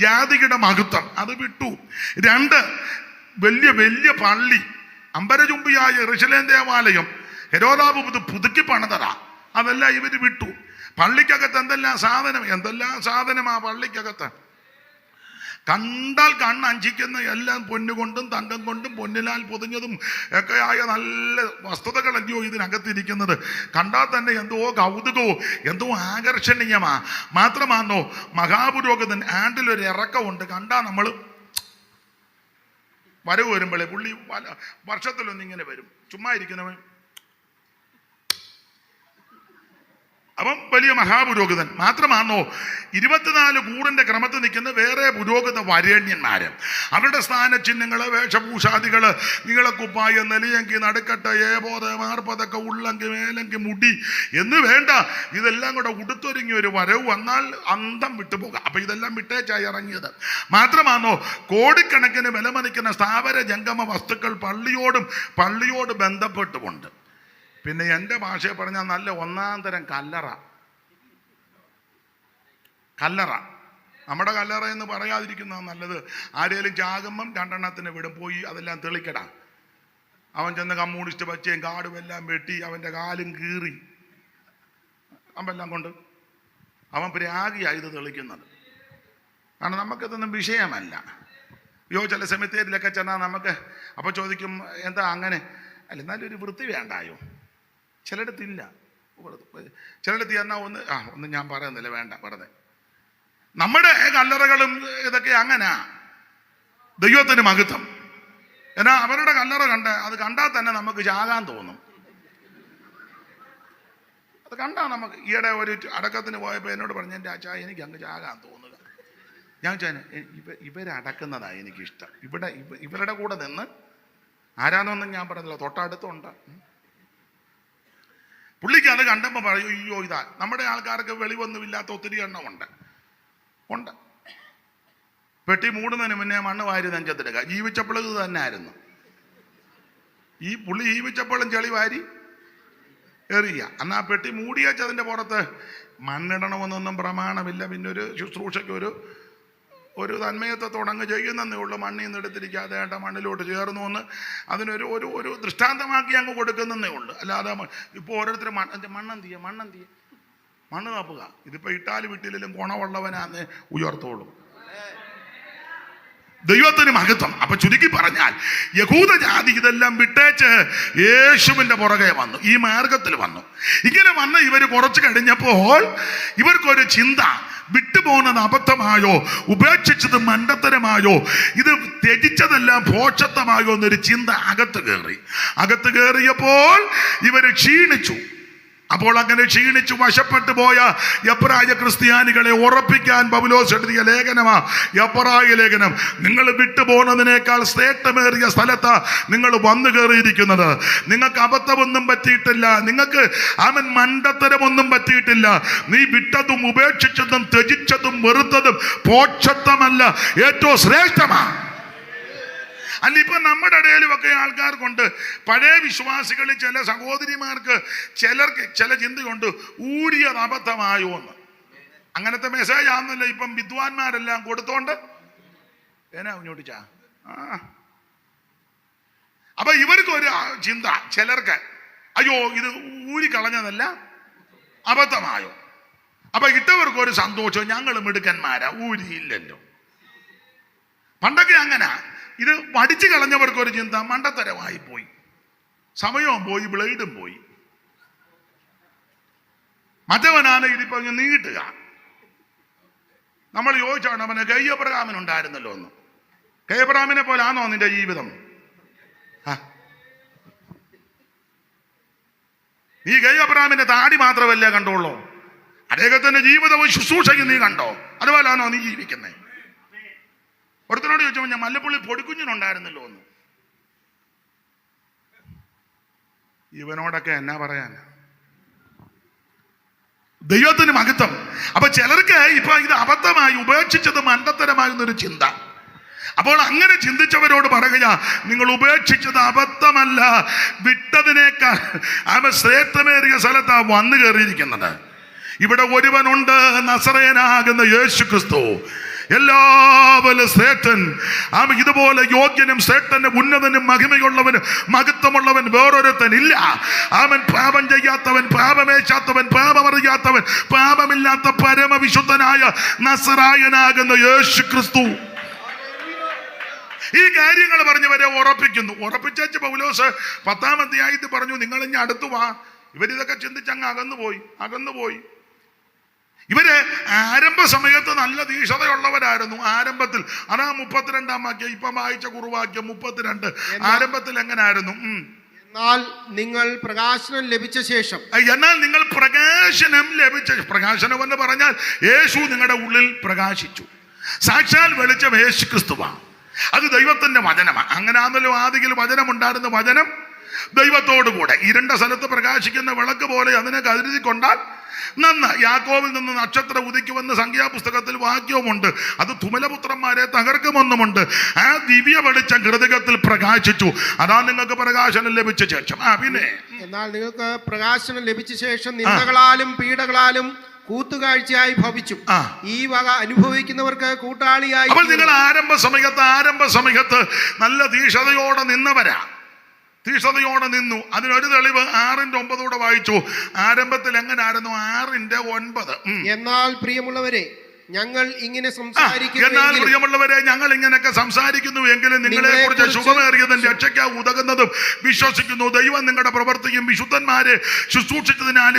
ജാതിയുടെ മഹത്വം, അത് വിട്ടു. രണ്ട്, വലിയ വലിയ പള്ളി, അമ്പരചുംബിയായ യെരൂശലേം ദേവാലയം ഹെരോദാവ് പുതുക്കി പണിതതാ, അതെല്ലാം ഇവര് വിട്ടു. പള്ളിക്കകത്ത് എന്തെല്ലാം സാധനമാ പള്ളിക്കകത്ത്. കണ്ടാൽ കണ്ണഞ്ചിക്കുന്ന എല്ലാം പൊന്നുകൊണ്ടും തങ്കം കൊണ്ടും പൊന്നിലാൽ പൊതിഞ്ഞതും ഒക്കെയായ നല്ല വസ്തുതകളല്ലയോ ഇതിനകത്തിരിക്കുന്നത്. കണ്ടാൽ തന്നെ എന്തോ കൗതുകവും എന്തോ ആകർഷണീയമാ. മാത്രമാണോ മഹാപുരോഹിതൻ ആണ്ടിലൊരു ഇറക്കമുണ്ട്. കണ്ടാൽ നമ്മൾ വരവ് വരുമ്പോഴേ പുള്ളി വർഷത്തിലൊന്നിങ്ങനെ വരും, ചുമ്മാ ഇരിക്കുന്നവൻ. അവൻ വലിയ മഹാപുരോഹിതൻ. മാത്രമാണോ 24 കൂറിന്റെ ക്രമത്തിൽ നിൽക്കുന്ന വേറെ പുരോഹിത വരേണ്യന്മാര്. അവരുടെ സ്ഥാനചിഹ്നങ്ങള്, വേഷഭൂഷാദികള്, നീളക്കുപ്പായ, നെലിയങ്കി, നടുക്കട്ട, ഏപോത്, മാർപ്പതൊക്കെ, ഉള്ളങ്കി, മേലങ്കി, മുടി എന്ന് വേണ്ട ഇതെല്ലാം കൂടെ ഉടുത്തൊരുങ്ങി ഒരു വരവ് വന്നാൽ അന്തം വിട്ടുപോകാം. അപ്പൊ ഇതെല്ലാം വിട്ടേച്ചായി ഇറങ്ങിയത്. മാത്രമാണോ കോടിക്കണക്കിന് വിലമതിക്കുന്ന സ്ഥാവര ജംഗമ വസ്തുക്കൾ പള്ളിയോട് ബന്ധപ്പെട്ടുമുണ്ട്. പിന്നെ എൻ്റെ ഭാഷയെ പറഞ്ഞാൽ നല്ല ഒന്നാം തരം കല്ലറ. നമ്മുടെ കല്ലറ എന്ന് പറയാതിരിക്കുന്നതാണ് നല്ലത്. ആരേലും ചാകുമ്പം 2 വിടും, പോയി അതെല്ലാം തെളിക്കടാ. അവൻ ചെന്ന് കമ്മ്യൂണിസ്റ്റ് പച്ചയും കാടും എല്ലാം വെട്ടി അവൻ്റെ കാലും കീറി അമ്പെല്ലാം കൊണ്ട് അവൻ പ്രാഗിയായി ഇത് തെളിക്കുന്നത്. കാരണം നമുക്കിതൊന്നും വിഷയമല്ല. ചില സെമിത്തേരിലൊക്കെ ചെന്നാൽ നമുക്ക് അപ്പോൾ ചോദിക്കും എന്താ അങ്ങനെ? അല്ല, എന്നാലും ഒരു വൃത്തി വേണ്ടായോ? ചിലയിടത്തില്ല. ചിലയിടത്ത് എന്നാൽ ഒന്ന് ഞാൻ പറയുന്നില്ല, വേണ്ട വെറുതെ. നമ്മുടെ കല്ലറകളും ഇതൊക്കെ അങ്ങനാ. ദൈവത്തിന് മഹത്വം. എന്നാ അവരുടെ കല്ലറ അത് കണ്ടാൽ തന്നെ നമുക്ക് ചാകാൻ തോന്നും. അത് കണ്ടാൽ നമുക്ക്. ഈയിടെ ഒരു അടക്കത്തിന് പോയപ്പോൾ എന്നോട് പറഞ്ഞു, എൻ്റെ അച്ഛാ എനിക്ക് അങ്ങ് ചാകാൻ തോന്നുക. ഞാൻ ഇവരടക്കുന്നതാ എനിക്കിഷ്ടം. ഇവരുടെ കൂടെ നിന്ന് ആരാന്നൊന്നും ഞാൻ പറഞ്ഞില്ല, തൊട്ടടുത്തുണ്ട്. പുള്ളിക്ക് അത് കണ്ടപ്പോൾ പറയൂ, അയ്യോ ഇതാ. നമ്മുടെ ആൾക്കാർക്ക് വെളിവൊന്നുമില്ലാത്ത ഒത്തിരി എണ്ണമുണ്ട്. പെട്ടി മൂടുന്നതിന് മുന്നേ മണ്ണ് വാരി നെഞ്ചത്തിടുക. ജീവിച്ചപ്പോൾ ഇത് തന്നെ ആയിരുന്നു. ഈ പുള്ളി ജീവിച്ചപ്പോഴും ചെളി വാരി എറിയുക. എന്നാൽ പെട്ടി മൂടി വെച്ചതിൻ്റെ പുറത്ത് മണ്ണിടണമെന്നൊന്നും പ്രമാണമില്ല. പിന്നെ ഒരു ശുശ്രൂഷയ്ക്ക് ഒരു തന്മയത്വത്തോടെ അങ്ങ് ചെയ്യുന്നതേ ഉള്ളൂ. മണ്ണിൽ നിന്ന് എടുത്തിരിക്കാതെ മണ്ണിലോട്ട് ചേർന്നു എന്ന് അതിനൊരു ഒരു ദൃഷ്ടാന്തമാക്കി അങ്ങ് കൊടുക്കുന്നതേ ഉള്ളൂ. അല്ലാതെ ഇപ്പോൾ ഓരോരുത്തരും മണ്ണെന്തിയ മണ്ണ് തപ്പുക. ഇതിപ്പോ ഇട്ടാലും വിട്ടിലും ഗുണമുള്ളവനാന്ന് ഉയർത്തോളും. ദൈവത്തിന് മഹത്വം. അപ്പൊ ചുരുക്കി പറഞ്ഞാൽ യഹൂദ ജാതി ഇതെല്ലാം വിട്ടേച്ച് യേശുവിന്റെ പുറകെ വന്നു, ഈ മാർഗത്തിൽ വന്നു. ഇങ്ങനെ വന്ന് ഇവർ കുറച്ച് കഴിഞ്ഞപ്പോൾ ഇവർക്കൊരു ചിന്ത, വിട്ടുപോകുന്നത് അബദ്ധമായോ, ഉപേക്ഷിച്ചത് മണ്ടത്തരമായോ, ഇത് ത്യജിച്ചതെല്ലാം ഭോഷത്വമായോ എന്നൊരു ചിന്ത അകത്ത് കയറിയപ്പോൾ ഇവര് ക്ഷീണിച്ചു. അപ്പോൾ അങ്ങനെ ക്ഷീണിച്ചു വശപ്പെട്ടു പോയ എബ്രായ ക്രിസ്ത്യാനികളെ ഉറപ്പിക്കാൻ പൗലോസ് എഴുതിയ ലേഖനമാ എബ്രായ ലേഖനം. നിങ്ങൾ വിട്ടുപോകുന്നതിനേക്കാൾ ശ്രേഷ്ഠമേറിയ സ്ഥലത്താ നിങ്ങൾ വന്നു കയറിയിരിക്കുന്നത്. നിങ്ങൾക്ക് അബദ്ധമൊന്നും പറ്റിയിട്ടില്ല, നിങ്ങൾക്ക് മണ്ടത്തരമൊന്നും പറ്റിയിട്ടില്ല. നീ വിട്ടതും ഉപേക്ഷിച്ചതും ത്യജിച്ചതും വെറുത്തതും പോക്ഷത്വമല്ല, ഏറ്റവും ശ്രേഷ്ഠമാണ്. അല്ല, ഇപ്പൊ നമ്മുടെ ഇടയിലുമൊക്കെ ആൾക്കാർക്കുണ്ട്, പഴയ വിശ്വാസികളിൽ ചില സഹോദരിമാർക്ക് ചിലർക്ക് ചില ചിന്തയുണ്ട്, ഊരിയത് അബദ്ധമായോ എന്ന്. അങ്ങനത്തെ മെസ്സേജ് ആണെന്നല്ല ഇപ്പം വിദ്വാൻമാരെല്ലാം കൊടുത്തോണ്ട് എന്നാ കുഞ്ഞോട്ടിച്ചാ. അപ്പൊ ഇവർക്കൊരു ചിന്ത, ചിലർക്ക് അയ്യോ ഇത് ഊരി കളഞ്ഞതല്ല, അബദ്ധമായോ. അപ്പൊ ഇട്ടവർക്കൊരു സന്തോഷം, ഞങ്ങൾ മിടുക്കന്മാരാ, ഊരിയില്ലല്ലോ. പണ്ടൊക്കെ അങ്ങനെ. ഇത് പഠിച്ചു കളഞ്ഞവർക്കൊരു ചിന്ത, മണ്ടത്തരമായി പോയി, സമയവും പോയി, ബ്ലേഡും പോയി. മറ്റവനാണ് ഇതിപ്പോ നീട്ടുക. നമ്മൾ ചോദിച്ചാണ് അവന് കയ്യബ്രഹാമിനുണ്ടായിരുന്നല്ലോ ഒന്ന്. കയ്യബ്രഹാമിനെ പോലെ ആണോ നിന്റെ ജീവിതം? നീ കയ്യബ്രഹാമിന്റെ താടി മാത്രമല്ല കണ്ടോളൂ, അദ്ദേഹത്തിന്റെ ജീവിതവും ശുശ്രൂഷയും നീ കണ്ടോ? അതുപോലാണോ നീ ജീവിക്കുന്നത്? ഒരുത്തനോട് ചോദിച്ചപ്പോൾ ഞാൻ മല്ലപ്പള്ളി പൊടിക്കുഞ്ഞിനുണ്ടായിരുന്നല്ലോ ഒന്ന്. ഇവനോടൊക്കെ എന്നാ പറയാൻ? ദൈവത്തിന് മഹത്വം. അപ്പൊ ചിലർക്ക് ഇപ്പൊ ഇത് അബദ്ധമായി, ഉപേക്ഷിച്ചത് മണ്ടത്തരമായിരുന്നൊരു ചിന്ത. അപ്പോൾ അങ്ങനെ ചിന്തിച്ചവരോട് പറയുക, നിങ്ങൾ ഉപേക്ഷിച്ചത് അബദ്ധമല്ല, വിട്ടതിനേക്കാൾ ശ്രേഷ്ഠമേറിയ സ്ഥലത്താ വന്നു കയറിയിരിക്കുന്നത്. ഇവിടെ ഒരുവനുണ്ട്, നസറേയനാകുന്ന യേശു ക്രിസ്തു. എല്ലാവരും ശ്രേഷ്ഠൻ. ഇതുപോലെ യോഗ്യനും ശ്രേഷ്ഠനും ഉന്നതനും മഹിമയുള്ളവനും മഹത്വമുള്ളവൻ വേറൊരുത്തൻ ഇല്ല. അവൻ പാപം ചെയ്യാത്തവൻ, പാപമേശാത്തവൻ, പാപമറിയാത്തവൻ, പാപമില്ലാത്ത പരമവിശുദ്ധനായ നസറായനാകുന്ന യേശു ക്രിസ്തു. ഈ കാര്യങ്ങൾ പറഞ്ഞവരെ ഉറപ്പിക്കുന്നു. ഉറപ്പിച്ചു പൗലോസ് 10-ാം അധ്യായത്തിൽ പറഞ്ഞു, നിങ്ങൾ ഇനി അടുത്തു വാ. ഇവരിതൊക്കെ ചിന്തിച്ചങ്ങ് അകന്നുപോയി. ഇവര് ആരംഭ സമയത്ത് നല്ല തീക്ഷണതയുള്ളവരായിരുന്നു. ആരംഭത്തിൽ അതാ 32-ാം വാക്യം, ഇപ്പം വായിച്ച കുറുവാക്യം 32. ആരംഭത്തിൽ എങ്ങനായിരുന്നു? എന്നാൽ നിങ്ങൾ പ്രകാശനം ലഭിച്ച ശേഷം, പ്രകാശനം എന്ന് പറഞ്ഞാൽ യേശു നിങ്ങളുടെ ഉള്ളിൽ പ്രകാശിച്ചു. സാക്ഷാൽ വെളിച്ചം യേശു ക്രിസ്തുവാണ്. അത് ദൈവത്തിന്റെ വചനമാണ്. അങ്ങനാന്നല്ലോ ആദിയിൽ വചനമുണ്ടായിരുന്ന വചനം ദൈവത്തോടു കൂടെ. ഇരുണ്ട സ്ഥലത്ത് പ്രകാശിക്കുന്ന വിളക്ക് പോലെ അതിനെ കരുതിക്കൊണ്ടാൽ നന്ന്. യാക്കോബിൽ നിന്ന് നക്ഷത്രം ഉദിക്കുമെന്ന് സംഖ്യാപുസ്തകത്തിൽ വാക്യവുമുണ്ട്. അത് തുമലപുത്രന്മാരെ തകർക്കുമെന്നുമുണ്ട്. ആ ദിവ്യ വെളിച്ചം ഹൃദയത്തിൽ പ്രകാശിച്ചു. അതാ നിങ്ങൾക്ക് പ്രകാശനം ലഭിച്ച ശേഷം. പിന്നെ എന്നാൽ നിങ്ങൾക്ക് പ്രകാശനം ലഭിച്ച ശേഷം നിന്ദകളാലും പീഡകളാലും കൂത്തുകാഴ്ചയായി ഭവിച്ചു. ഈ വക അനുഭവിക്കുന്നവർക്ക് കൂട്ടാളിയായി. അപ്പോൾ നിങ്ങൾ ആരംഭ സമയത്ത് നല്ല തീക്ഷണതയോടെ നിന്നു. അതിനൊരു തെളിവ് 6:9 വായിച്ചു. ആരംഭത്തിൽ എങ്ങനായിരുന്നു? 6:9. എന്നാൽ പ്രിയമുള്ളവരെ, ഞങ്ങൾ ഇങ്ങനെയൊക്കെ സംസാരിക്കുന്നു എങ്കിലും നിങ്ങളെ കുറിച്ച് ശുഭമേറിയതും രക്ഷയ്ക്ക് ഉതകുന്നതും വിശ്വസിക്കുന്നു. ദൈവം നിങ്ങളുടെ പ്രവൃത്തിയും വിശുദ്ധന്മാരെ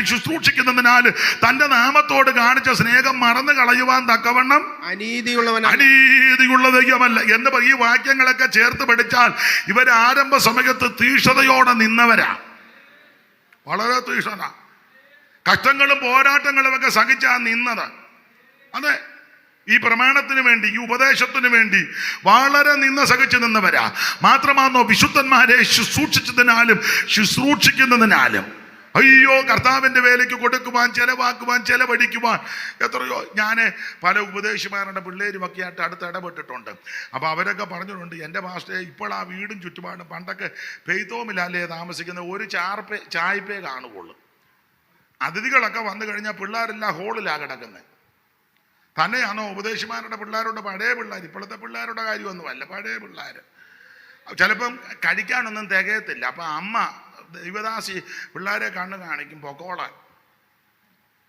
ശുശ്രൂഷിക്കുന്നതിനാല് തന്റെ നാമത്തോട് കാണിച്ച സ്നേഹം മറന്നു കളയുവാൻ തക്കവണ്ണം അനീതിയുള്ള ദൈവമല്ല എന്ന് ഈ വാക്യങ്ങളൊക്കെ ചേർത്ത് പഠിച്ചാൽ ഇവർ ആരംഭ സമയത്ത് തീക്ഷണതയോടെ നിന്നവരാ. വളരെ തീക്ഷണ. കഷ്ടങ്ങളും പോരാട്ടങ്ങളും ഒക്കെ സഹിച്ചാ നിന്നത്. അതെ, ഈ പ്രമാണത്തിന് വേണ്ടി, ഈ ഉപദേശത്തിന് വേണ്ടി വളരെ സഹിച്ചു നിന്നവരാ. മാത്രമാണോ വിശുദ്ധന്മാരെ ശുശ്രൂഷിക്കുന്നതിനാലും അയ്യോ കർത്താവിന്റെ വേലയ്ക്ക് കൊടുക്കുവാൻ, ചെലവഴിക്കുവാൻ എത്രയോ. ഞാൻ പല ഉപദേശിമാരുടെ പിള്ളേരുമൊക്കെ ആയിട്ട് അടുത്ത് ഇടപെട്ടിട്ടുണ്ട്. അപ്പൊ അവരൊക്കെ പറഞ്ഞിട്ടുണ്ട്, എൻ്റെ മാസ്റ്ററെ ഇപ്പോൾ ആ വീടും ചുറ്റുപാടും പണ്ടൊക്കെ പെയ്ത്തോമിലല്ലേ താമസിക്കുന്ന ഒരു ചായ്പേ കാണുകയുള്ളൂ. അതിഥികളൊക്കെ വന്നു കഴിഞ്ഞാൽ പിള്ളേരെല്ലാം ഹോളിലാണ് കിടക്കുന്നത്. തന്നെയാണോ ഉപദേശിമാരുടെ പിള്ളേരുടെ പഴയ പിള്ളേർ, ഇപ്പോഴത്തെ പിള്ളേരുടെ കാര്യമൊന്നുമല്ല, പഴയ പിള്ളേർ ചിലപ്പം കഴിക്കാനൊന്നും തികയത്തില്ല. അപ്പം അമ്മ ദൈവദാസി പിള്ളേരെ കണ്ണ് കാണിക്കും പൊക്കോളാൻ.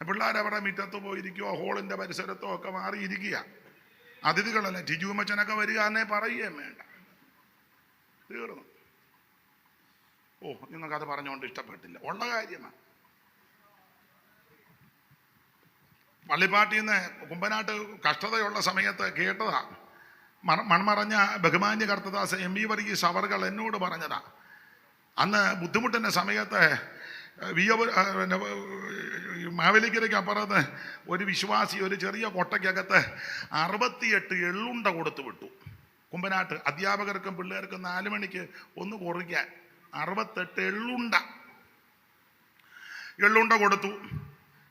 പിള്ളേരവരുടെ മുറ്റത്ത് പോയിരിക്കുകയോ ഹോളിൻ്റെ പരിസരത്തോ ഒക്കെ മാറിയിരിക്കുക. അതിഥികളല്ല, ടിജുമച്ചനൊക്കെ വരിക എന്നേ പറയുകയും വേണ്ട. തീർന്നു. നിങ്ങൾക്കത് പറഞ്ഞുകൊണ്ട് ഇഷ്ടപ്പെട്ടില്ല, ഉള്ള കാര്യമാണ്. പള്ളിപ്പാട്ടിൽ നിന്ന് കുമ്പനാട്ട് കഷ്ടതയുള്ള സമയത്ത് കേട്ടതാ. മൺമറഞ്ഞ ബഹുമാന്യ കർത്തദാസ് എം വി വർഗീസ് അവർകൾ എന്നോട് പറഞ്ഞതാ. അന്ന് ബുദ്ധിമുട്ടിൻ്റെ സമയത്ത് മാവേലിക്കരയ്ക്ക് അപ്പുറത്ത് ഒരു വിശ്വാസി ഒരു ചെറിയ കൊട്ടയ്ക്കകത്ത് 68 എള്ളുണ്ട കൊടുത്തു വിട്ടു. കുമ്പനാട്ട് അധ്യാപകർക്കും പിള്ളേർക്കും 4 മണിക്ക് ഒന്ന് കുറിക്കാൻ 68 എള്ളുണ്ട കൊടുത്തു.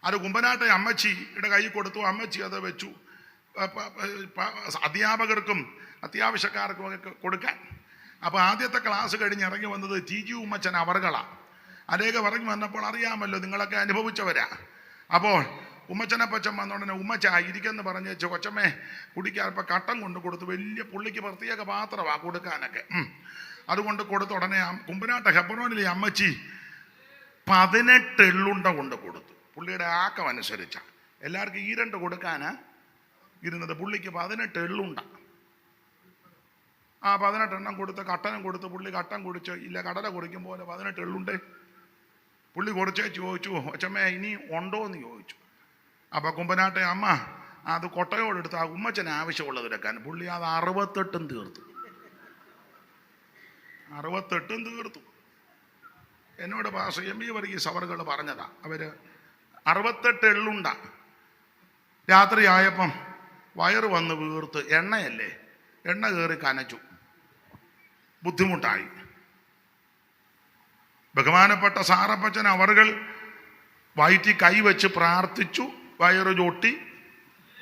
അത് കുമ്പനാട്ടെ അമ്മച്ചിയുടെ കയ്യിൽ കൊടുത്തു. അമ്മച്ചി അത് വെച്ചു അധ്യാപകർക്കും അത്യാവശ്യക്കാർക്കും ഒക്കെ കൊടുക്കാൻ. അപ്പോൾ ആദ്യത്തെ ക്ലാസ് കഴിഞ്ഞ് ഇറങ്ങി വന്നത് ടി ഉമ്മച്ചൻ അവർകളാണ്. അതേക്ക് ഇറങ്ങി വന്നപ്പോൾ അറിയാമല്ലോ, നിങ്ങളൊക്കെ അനുഭവിച്ചവരാ. അപ്പോൾ ഉമ്മച്ചനപ്പച്ചൻ വന്നോടനെ ഉമ്മച്ച ഇരിക്കെന്ന് പറഞ്ഞ് വെച്ച് കൊച്ചമ്മേ കുടിക്കാൻ ഇപ്പം കട്ടൻ കൊണ്ട് കൊടുത്തു. വലിയ പുള്ളിക്ക് പ്രത്യേക പാത്രമാണ് കൊടുക്കാനൊക്കെ. അതുകൊണ്ട് കൊടുത്ത ഉടനെ കുമ്പനാട്ട ഹെബ്രോനിലെ അമ്മച്ചി 18 എള്ളുണ്ട കൊണ്ട് കൊടുത്തു. പുള്ളിയുടെ ആക്കം അനുസരിച്ച എല്ലാവർക്കും 2 കൊടുക്കാനാ ഇരുന്നത്. പുള്ളിക്ക് 18 എള്ളുണ്ട. 18 എണ്ണം കൊടുത്ത് കട്ടനും കൊടുത്ത് പുള്ളി കട്ടൻ കുടിച്ച് ഇല്ല കടല കുടിക്കും പോലെ 18 എള്ളുണ്ടേ. പുള്ളി കുറച്ചേ ചോദിച്ചു, അച്ഛമ്മേ ഇനി ഉണ്ടോ എന്ന് ചോദിച്ചു. അപ്പം കുമ്പനാട്ടെ അമ്മ അത് കൊട്ടയോടെടുത്ത് ആ ഉമ്മച്ചന് ആവശ്യമുള്ളത് എടുക്കാൻ പുള്ളി അത് 68 തീർത്തു. 68 തീർത്തു. എന്നോട് പാസ് എം വി വർഗീസ് അവറുകൾ പറഞ്ഞതാ. അവർ 68 എള്ളുണ്ട. രാത്രി ആയപ്പം വയറ് വന്ന് വീർത്ത്, എണ്ണയല്ലേ, എണ്ണ കയറി കനച്ചു, ബുദ്ധിമുട്ടായി. ബഹുമാനപ്പെട്ട സാറപ്പച്ചൻ അവറുകൾ വയറ്റി കൈവച്ച് പ്രാർത്ഥിച്ചു. വയറ് ചൊട്ടി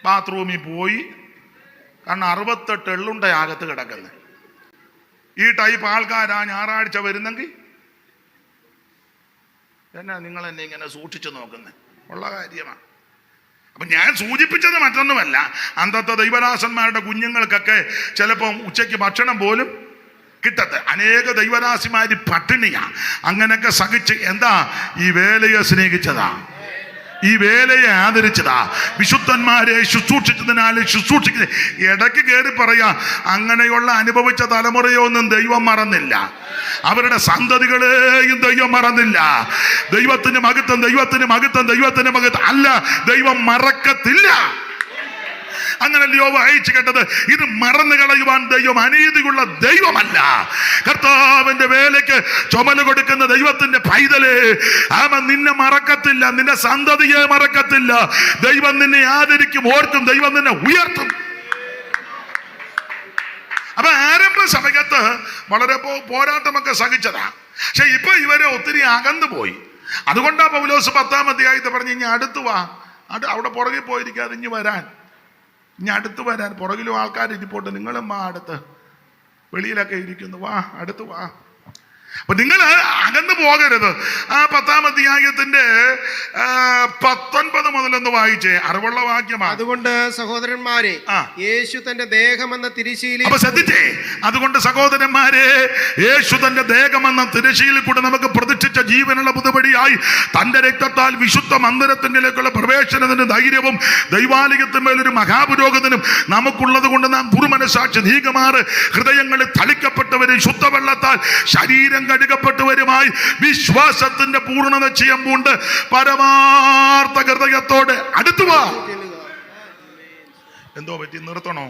ബാത്റൂമിൽ പോയി. കാരണം 68 എള്ളുണ്ട അകത്ത് കിടക്കുന്നത്. ഈ ടൈപ്പ് ആൾക്കാരാ ഞായറാഴ്ച വരുന്നെങ്കിൽ എന്നാ നിങ്ങൾ എന്നെ ഇങ്ങനെ സൂക്ഷിച്ചു നോക്കുന്നത്? ഉള്ള കാര്യമാണ്. അപ്പം ഞാൻ സൂചിപ്പിച്ചത് മറ്റൊന്നുമല്ല, അന്നത്തെ ദൈവദാസന്മാരുടെ കുഞ്ഞുങ്ങൾക്കൊക്കെ ചിലപ്പം ഉച്ചയ്ക്ക് ഭക്ഷണം പോലും കിട്ടത്തെ. അനേക ദൈവദാസിമാര് പട്ടിണിയാ. അങ്ങനെയൊക്കെ സഹിച്ച് എന്താ ഈ വേലയെ സ്നേഹിച്ചതാ, ഈ വേലയെ ആദരിച്ചതാ, വിശുദ്ധന്മാരെ ശുശ്രൂഷിച്ചതിനാൽ ശുശ്രൂഷിക്കുന്നത്. ഇടയ്ക്ക് കയറി പറയാ അങ്ങനെയുള്ള അനുഭവിച്ച തലമുറയൊന്നും ദൈവം മറന്നില്ല, അവരുടെ സന്തതികളെയും ദൈവം മറന്നില്ല. ദൈവത്തിന് മഹത്വം, ദൈവത്തിന് മഹത്വം, ദൈവത്തിന് മഹത്വം. അല്ല, ദൈവം മറക്കത്തില്ല. അങ്ങനല്ലയോ വായിച്ചു കേട്ടത്? ഇത് മറന്നു കളയുവാൻ ദൈവം അനീതിയുള്ള ദൈവമല്ല. കർത്താവിന്റെ വേലയ്ക്ക് ചുമല് കൊടുക്കുന്ന ദൈവത്തിന്റെ പൈതലേ, അവൻ നിന്നെ മറക്കത്തില്ല, നിന്റെ സന്തതിയെ മറക്കത്തില്ല. ദൈവം നിന്നെ ആദരിക്കും, ഓർക്കും, ദൈവം നിന്നെ ഉയർത്തും. അപ്പൊ ആരംഭ സമയത്ത് വളരെ പോരാട്ടമൊക്കെ സഹിച്ചതാ. പക്ഷെ ഇപ്പൊ ഇവരെ ഒത്തിരി അകന്നു പോയി. അതുകൊണ്ടാ പൗലോസ് 10-ാം അധ്യായത്തിൽ പറഞ്ഞ് ഇനി അടുത്ത് വാ, അവിടെ പുറകിൽ പോയിരിക്കാതെ ഇനി വരാൻ, ഇനി അടുത്ത് വരാൻ. പുറകിലും ആൾക്കാർ ഇരിപ്പോട്ട്, നിങ്ങളും വാ അടുത്ത്, വെളിയിലൊക്കെ ഇരിക്കുന്നു, വാ അടുത്ത് വാ. അപ്പൊ നിങ്ങൾ അകന്നു പോകരുത്. ആ 10-ാം അധ്യായത്തിന്റെ 19 മുതലൊന്ന് വായിച്ചേ, അറിവുള്ള വാക്യമാണ്. അതുകൊണ്ട് സഹോദരന്മാരെ, യേശു തന്റെ ദേഹമെന്ന തിരശ്ശീലയിൽ, അപ്പൊ ശ്രദ്ധിച്ചേ, അതുകൊണ്ട് സഹോദരന്മാരെ, യേശു തന്റെ ദേഹമെന്ന തിരശ്ശീലിൽ കൂടെ നമുക്ക് പ്രതിഷ്ഠിച്ച ജീവനുള്ള പുതുപടിയായി തന്റെ രക്തത്താൽ വിശുദ്ധ മന്ദിരത്തിലേക്കുള്ള പ്രവേശനത്തിന് ധൈര്യവും ദൈവാലയത്തിന്മേലൊരു മഹാപുരോഗതിനും നമുക്കുള്ളത് കൊണ്ട് നാം പുതുമനസാക്ഷി നീക്കമാറ് ഹൃദയങ്ങളിൽ തളിക്കപ്പെട്ടവരും ശുദ്ധവെള്ളത്താൽ ശരീരം കഴുകപ്പെട്ടവരുമായി വിശ്വാസത്തിന്റെ പൂർണ്ണ നിശ്ചയം പൂണ്ട് പരമാർത്ഥ ഹൃദയത്തോടെ അടുത്തു വാ. എന്തോ പറ്റി, നിർത്തണോ?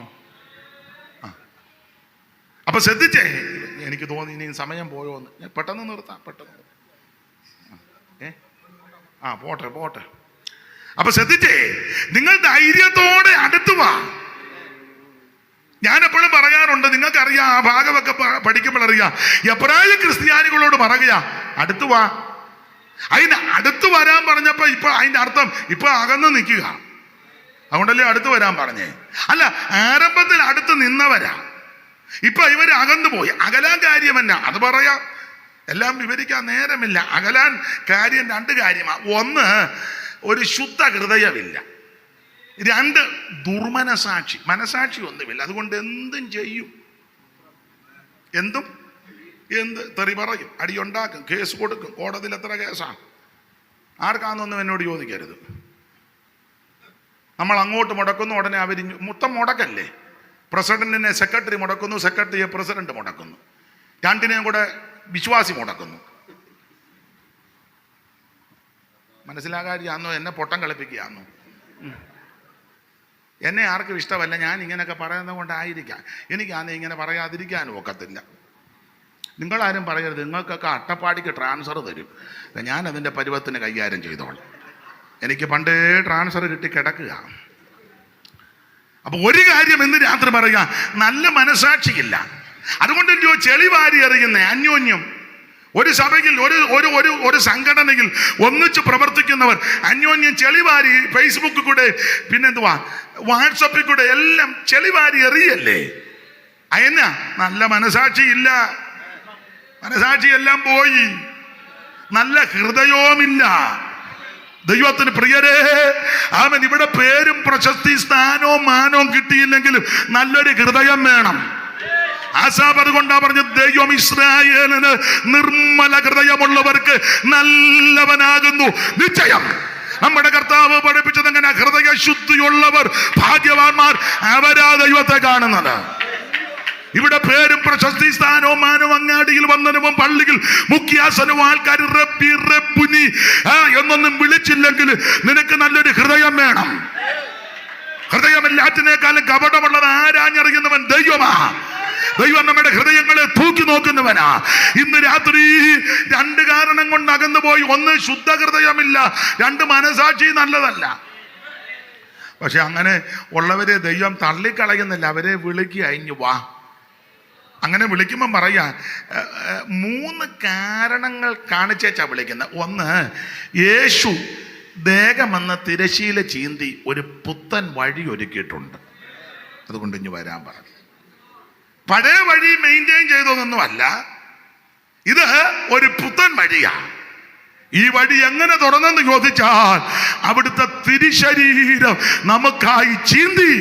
അപ്പൊ ശ്രദ്ധിച്ചേ, എനിക്ക് തോന്നി ഇനി സമയം പോയോന്ന്. ഞാൻ പെട്ടെന്ന് നിർത്താം, പെട്ടെന്ന്. പോട്ടെ. അപ്പൊ ശ്രദ്ധിച്ചേ, നിങ്ങൾ ധൈര്യത്തോടെ അടുത്തു വാ. ഞാൻ എപ്പോഴും പറയാറുണ്ട്, നിങ്ങൾക്കറിയാം, ആ ഭാഗമൊക്കെ പഠിക്കുമ്പോൾ അറിയാം, എബ്രായ ക്രിസ്ത്യാനികളോട് പറയുക അടുത്തു വാ. അതിന് അടുത്ത് വരാൻ പറഞ്ഞപ്പോ ഇപ്പൊ അതിന്റെ അർത്ഥം ഇപ്പൊ അകന്ന് നിൽക്കുക. അതുകൊണ്ടല്ലേ അടുത്ത് വരാൻ പറഞ്ഞേ? അല്ല, ആരംഭത്തിൽ അടുത്ത് നിന്നവരാ, ഇപ്പൊ ഇവര് അകന്നു പോയി. അകലാൻ കാര്യമല്ല, അത് പറയാം, എല്ലാം വിവരിക്കാൻ നേരമില്ല. അകലാൻ കാര്യം 2 കാര്യമാണ്. ഒന്ന്, ഒരു ശുദ്ധ ഹൃദയമില്ല. 2, ദുർമനസാക്ഷി, മനസാക്ഷി ഒന്നുമില്ല. അതുകൊണ്ട് എന്തും ചെയ്യും, എന്ത് തെറി പറയും, അടിയുണ്ടാക്കും, കേസ് കൊടുക്കും. കോടതിയിൽ എത്ര കേസാണ്? ആർക്കാന്നൊന്നും എന്നോട് ചോദിക്കരുത്. നമ്മൾ അങ്ങോട്ട് മുടക്കുന്നു, ഉടനെ അവർ മൊത്തം മുടക്കല്ലേ. പ്രസിഡന്റിനെ സെക്രട്ടറി മുടക്കുന്നു, സെക്രട്ടറിയെ പ്രസിഡന്റ് മുടക്കുന്നു, രണ്ടിനെയും കൂടെ വിശ്വാസി മുടക്കുന്നു. മനസ്സിലാകാതിയാന്നോ എന്നെ പൊട്ടം കളിപ്പിക്കുകയാന്നോ? എന്നെ ആർക്കും ഇഷ്ടമല്ല, ഞാൻ ഇങ്ങനെയൊക്കെ പറയുന്നത് കൊണ്ടായിരിക്കാം. എനിക്കാന്ന് ഇങ്ങനെ പറയാതിരിക്കാനും ഒക്കത്തില്ല. നിങ്ങളാരും പറയരുത്, നിങ്ങൾക്കൊക്കെ അട്ടപ്പാടിക്ക് ട്രാൻസ്ഫർ തരും, ഞാൻ അതിൻ്റെ പരുവത്തിന് കൈകാര്യം ചെയ്തോളാം. എനിക്ക് പണ്ടേ ട്രാൻസ്ഫർ കിട്ടി കിടക്കുക. അപ്പൊ ഒരു കാര്യം ഇന്ന് രാത്രി പറയുക, നല്ല മനസാക്ഷിയില്ല. അതുകൊണ്ട് ചെളി വാരി എറിയുന്ന അന്യോന്യം ഒരു സഭയിൽ ഒരു സംഘടനയിൽ ഒന്നിച്ച് പ്രവർത്തിക്കുന്നവർ അന്യോന്യം ചെളിവാരി ഫേസ്ബുക്കിൽ കൂടെ പിന്നെന്തുവാ വാട്സപ്പിൽ കൂടെ എല്ലാം ചെളിവാരി എറിയല്ലേ. അയന്നാ നല്ല മനസാക്ഷിയില്ല, മനസാക്ഷിയെല്ലാം പോയി, നല്ല ഹൃദയവുമില്ല. ദൈവത്തിന് പ്രിയരേ, അവൻ ഇവിടെ പേരും പ്രശസ്തി സ്ഥാനവും മാനവും കിട്ടിയില്ലെങ്കിലും നല്ലൊരു ഹൃദയം വേണം. ആസാബ് അതുകൊണ്ടാ പറഞ്ഞത്, ദൈവം ഇസ്രായേലിന് നിർമ്മല ഹൃദയമുള്ളവർക്ക് നല്ലവനാകുന്നു നിശ്ചയം. നമ്മുടെ കർത്താവ് പഠിപ്പിച്ചത് എങ്ങനെ? ഹൃദയ ശുദ്ധിയുള്ളവർ ഭാഗ്യവാന്മാർ, അവരാ ദൈവത്തെ കാണുന്നത്. ഇവിടെ പേരും പ്രശസ്തി സ്ഥാനവും മാനവും അങ്ങാടിയിൽ വന്നനുവും പള്ളിയിൽ മുഖ്യാസനവും ആൾക്കാർ റബ്ബി റബ്ബുനി എന്നൊന്നും വിളിച്ചില്ലെങ്കിൽ നിനക്ക് നല്ലൊരു ഹൃദയം വേണം. ഹൃദയമെല്ലാറ്റിനേക്കാളും കപടമുള്ളത് ആരാഞ്ഞറിയുന്നവൻ ദൈവമാ. ദൈവം നമ്മുടെ ഹൃദയങ്ങളെ തൂക്കി നോക്കുന്നവനാ. ഇന്ന് രാത്രി രണ്ട് കാരണം കൊണ്ട് അകന്നു പോയി. ഒന്ന്, ശുദ്ധ ഹൃദയമില്ല. രണ്ട്, മനസാക്ഷി നല്ലതല്ല. പക്ഷെ അങ്ങനെ ഉള്ളവരെ ദൈവം തള്ളിക്കളയുന്നില്ല, അവരെ വിളിക്കുക, ഇഞ്ഞു വാ. അങ്ങനെ വിളിക്കുമ്പം പറയാ, 3 കാരണങ്ങൾ കാണിച്ചേച്ചാ വിളിക്കുന്നത്. ഒന്ന്, യേശു ദേഹമെന്ന തിരശീല ചീന്തി ഒരു പുത്തൻ വഴി ഒരുക്കിയിട്ടുണ്ട്, അതുകൊണ്ട് ഇഞ്ഞു വരാൻ പറഞ്ഞു. പഴയ വഴി മെയിൻറ്റെയിൻ ചെയ്തതൊന്നുമല്ല, ഇത് ഒരു പുത്തൻ വഴിയാ. ഈ വഴി എങ്ങനെ തുറന്നെന്ന് ചോദിച്ചാൽ അവിടുത്തെ തിരുശരീരം നമുക്കായി ചീന്തി,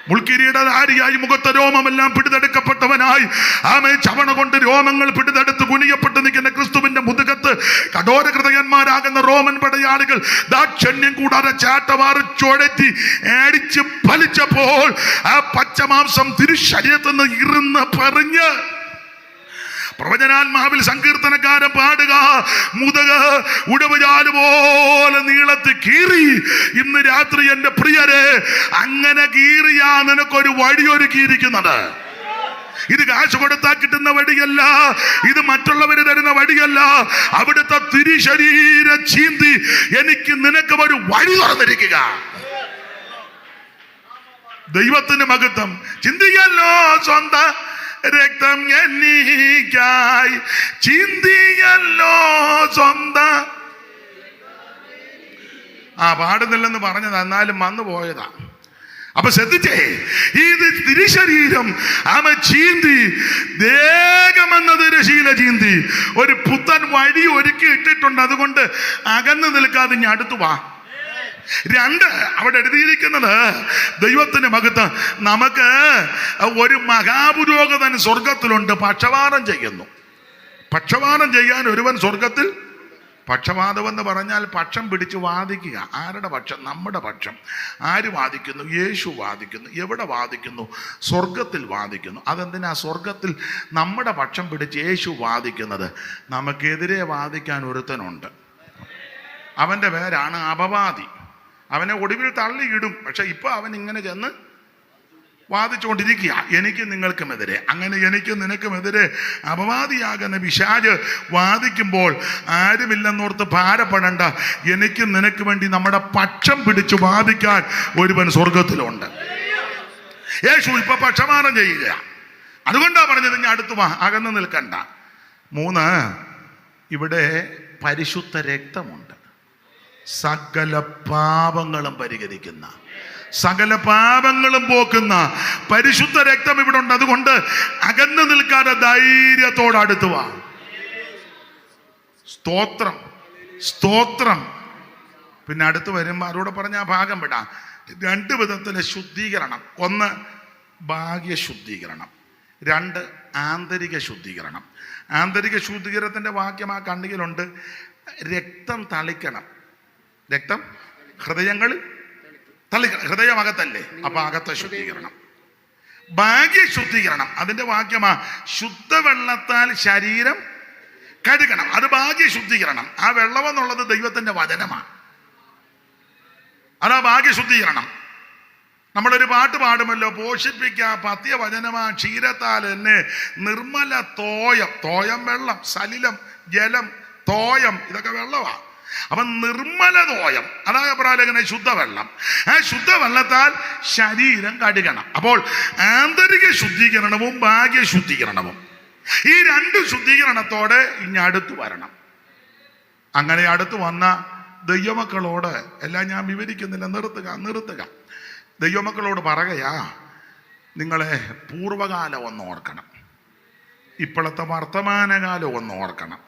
മുൾക്കിരീടധാരിയായി മുഖത്തെ രോമമെല്ലാം പിടിതെടുക്കപ്പെട്ടവനായി ആമേ ചവണ കൊണ്ട് രോമങ്ങൾ പിടിതെടുത്ത് കുനിയപ്പെട്ട് നിൽക്കുന്ന ക്രിസ്തുവിന്റെ മുതുകത്ത് കഠോര ഹൃദയന്മാരാകുന്ന റോമൻ പടയാളികൾ ദാക്ഷണ്യം കൂടാതെ ചാട്ടവാറ് ചുഴറ്റി അടിച്ച് ഫലിച്ചപ്പോൾ ആ പച്ചമാംസം തിരുശരീരത്തിൽ നിന്ന് ഇരുന്ന് പറഞ്ഞ് പ്രവചനാത്മാവിൽ സങ്കീർത്തനക്കാരൻ പാടുക, മുതക ഉടവുചാല് പോലെ നീളത്തിൽ കീറി. ഇന്ന് രാത്രി എൻ്റെ പ്രിയരെ, അങ്ങനെ കീറിയാ നിനക്കൊരു വഴിയൊരുക്കിയിരിക്കുന്നത്. ഇത് കാശ് കൊടുത്താൽ കിട്ടുന്ന വഴിയല്ല, ഇത് മറ്റുള്ളവര് തരുന്ന വഴിയല്ല. അവിടുത്തെ തിരുശരീരം ചീന്തി എനിക്ക് നിനക്ക് ഒരു വഴി തുറന്നിരിക്കുക. ദൈവത്തിന് മഹത്വം. ചിന്തിയല്ലോ സ്വന്തം രക്തം എനിക്കായി ചിന്തിയല്ലോ സ്വന്തം. പാടുന്നില്ലെന്ന് പറഞ്ഞത്, എന്നാലും വന്നു പോയതാ. അപ്പൊ ശ്രദ്ധിച്ചേ, ഇത് തിരുശരീരം ചീന്തി, ദേഹമെന്ന തിരശീല ചീന്തി ഒരു പുത്തൻ വഴി ഒരുക്കി ഇട്ടിട്ടുണ്ട്. അതുകൊണ്ട് അകന്നു നിൽക്കാതെ ഇനി അടുത്തു വാ. 2, അവിടെ എഴുതിയിരിക്കുന്നത് ദൈവത്തിന് മഹത്വം. നമുക്ക് ഒരു മഹാപുരോഹിതൻ സ്വർഗത്തിലുണ്ട്, പക്ഷപാതം ചെയ്യുന്നു. പക്ഷപാതം ചെയ്യാൻ ഒരുവൻ സ്വർഗത്തിൽ. പക്ഷപാതം എന്ന് പറഞ്ഞാൽ പക്ഷം പിടിച്ച് വാദിക്കുക. ആരുടെ പക്ഷം? നമ്മുടെ പക്ഷം. ആര് വാദിക്കുന്നു? യേശു വാദിക്കുന്നു. എവിടെ വാദിക്കുന്നു? സ്വർഗത്തിൽ വാദിക്കുന്നു. അതെന്തിനാ സ്വർഗത്തിൽ നമ്മുടെ പക്ഷം പിടിച്ച് യേശു വാദിക്കുന്നത്? നമുക്കെതിരെ വാദിക്കാൻ ഒരുത്തനുണ്ട്, അവൻ്റെ പേരാണ് അപവാദി. അവനെ ഒടുവിൽ തള്ളിയിടും. പക്ഷെ ഇപ്പൊ അവൻ ഇങ്ങനെ ചെന്ന് വാദിച്ചുകൊണ്ടിരിക്കുക, എനിക്ക് നിങ്ങൾക്കുമെതിരെ. അങ്ങനെ എനിക്ക് നിനക്കുമെതിരെ അപവാദിയാകുന്ന പിശാച് വാദിക്കുമ്പോൾ ആരുമില്ലെന്നോർത്ത് ഭാരപ്പെടണ്ട. എനിക്ക് നിനക്ക് വേണ്ടി നമ്മുടെ പക്ഷം പിടിച്ച് വാദിക്കാൻ ഒരുവൻ സ്വർഗത്തിലുണ്ട്. യേശു ഇപ്പൊ പക്ഷപാതം ചെയ്യുക. അതുകൊണ്ടാ പറഞ്ഞത് ഞാൻ അടുത്ത് വാ, അകന്നു നിൽക്കണ്ട. 3, ഇവിടെ പരിശുദ്ധ രക്തമുണ്ട്. സകല പാപങ്ങളും പരിഹരിക്കുന്ന, സകല പാപങ്ങളും പോക്കുന്ന പരിശുദ്ധ രക്തം ഇവിടെ ഉണ്ട്. അതുകൊണ്ട് അകന്നു നിൽക്കാതെ ധൈര്യത്തോടെ അടുത്ത് വാ. സ്തോത്രം, സ്തോത്രം. പിന്നെ അടുത്ത് വരുമ്പോൾ അതോടെ പറഞ്ഞ ആ ഭാഗം വിടാം. 2 വിധത്തിലെ ശുദ്ധീകരണം. 1, ബാഹ്യ ശുദ്ധീകരണം. 2, ആന്തരിക ശുദ്ധീകരണം. ആന്തരിക ശുദ്ധീകരണത്തിന്റെ വാക്യം ആ കണ്ണികളുണ്ട്. രക്തം തളിക്കണം. രക്തം ഹൃദയങ്ങളിൽ ഹൃദയമകത്തല്ലേ, അപ്പൊ അകത്തെ ശുദ്ധീകരണം. ഭാഗ്യ ശുദ്ധീകരണം അതിന്റെ വാക്യമാ, ശുദ്ധവെള്ളത്താൽ ശരീരം കഴുകണം. അത് ഭാഗ്യ ശുദ്ധീകരണം. ആ വെള്ളമെന്നുള്ളത് ദൈവത്തിന്റെ വചനമാണ്. അതാ ഭാഗ്യ ശുദ്ധീകരണം. നമ്മളൊരു പാട്ട് പാടുമല്ലോ, പോഷിപ്പിക്ക പത്യ വചനമാ ക്ഷീരത്താൽ എന്നെ നിർമ്മല തോയം. തോയം വെള്ളം, സലിലം, ജലം, തോയം, ഇതൊക്കെ വെള്ളമാ. അപ്പൊ നിർമ്മല തോയം, അതായത് പ്രാലേഖന ശുദ്ധവെള്ളം. ആ ശുദ്ധവെള്ളത്താൽ ശരീരം കഴുകണം. അപ്പോൾ ആന്തരിക ശുദ്ധീകരണവും ഭാഗ്യ ശുദ്ധീകരണവും, ഈ രണ്ട് ശുദ്ധീകരണത്തോടെ ഇനി അടുത്ത് വരണം. അങ്ങനെ അടുത്ത് വന്ന ദൈവമക്കളോട് എല്ലാം ഞാൻ വിവരിക്കുന്നില്ല, നിർത്തുക. ദൈവമക്കളോട് പറയുകയാ, നിങ്ങളെ പൂർവകാലം ഒന്ന് ഓർക്കണം, ഇപ്പോഴത്തെ വർത്തമാനകാലം ഒന്ന് ഓർക്കണം,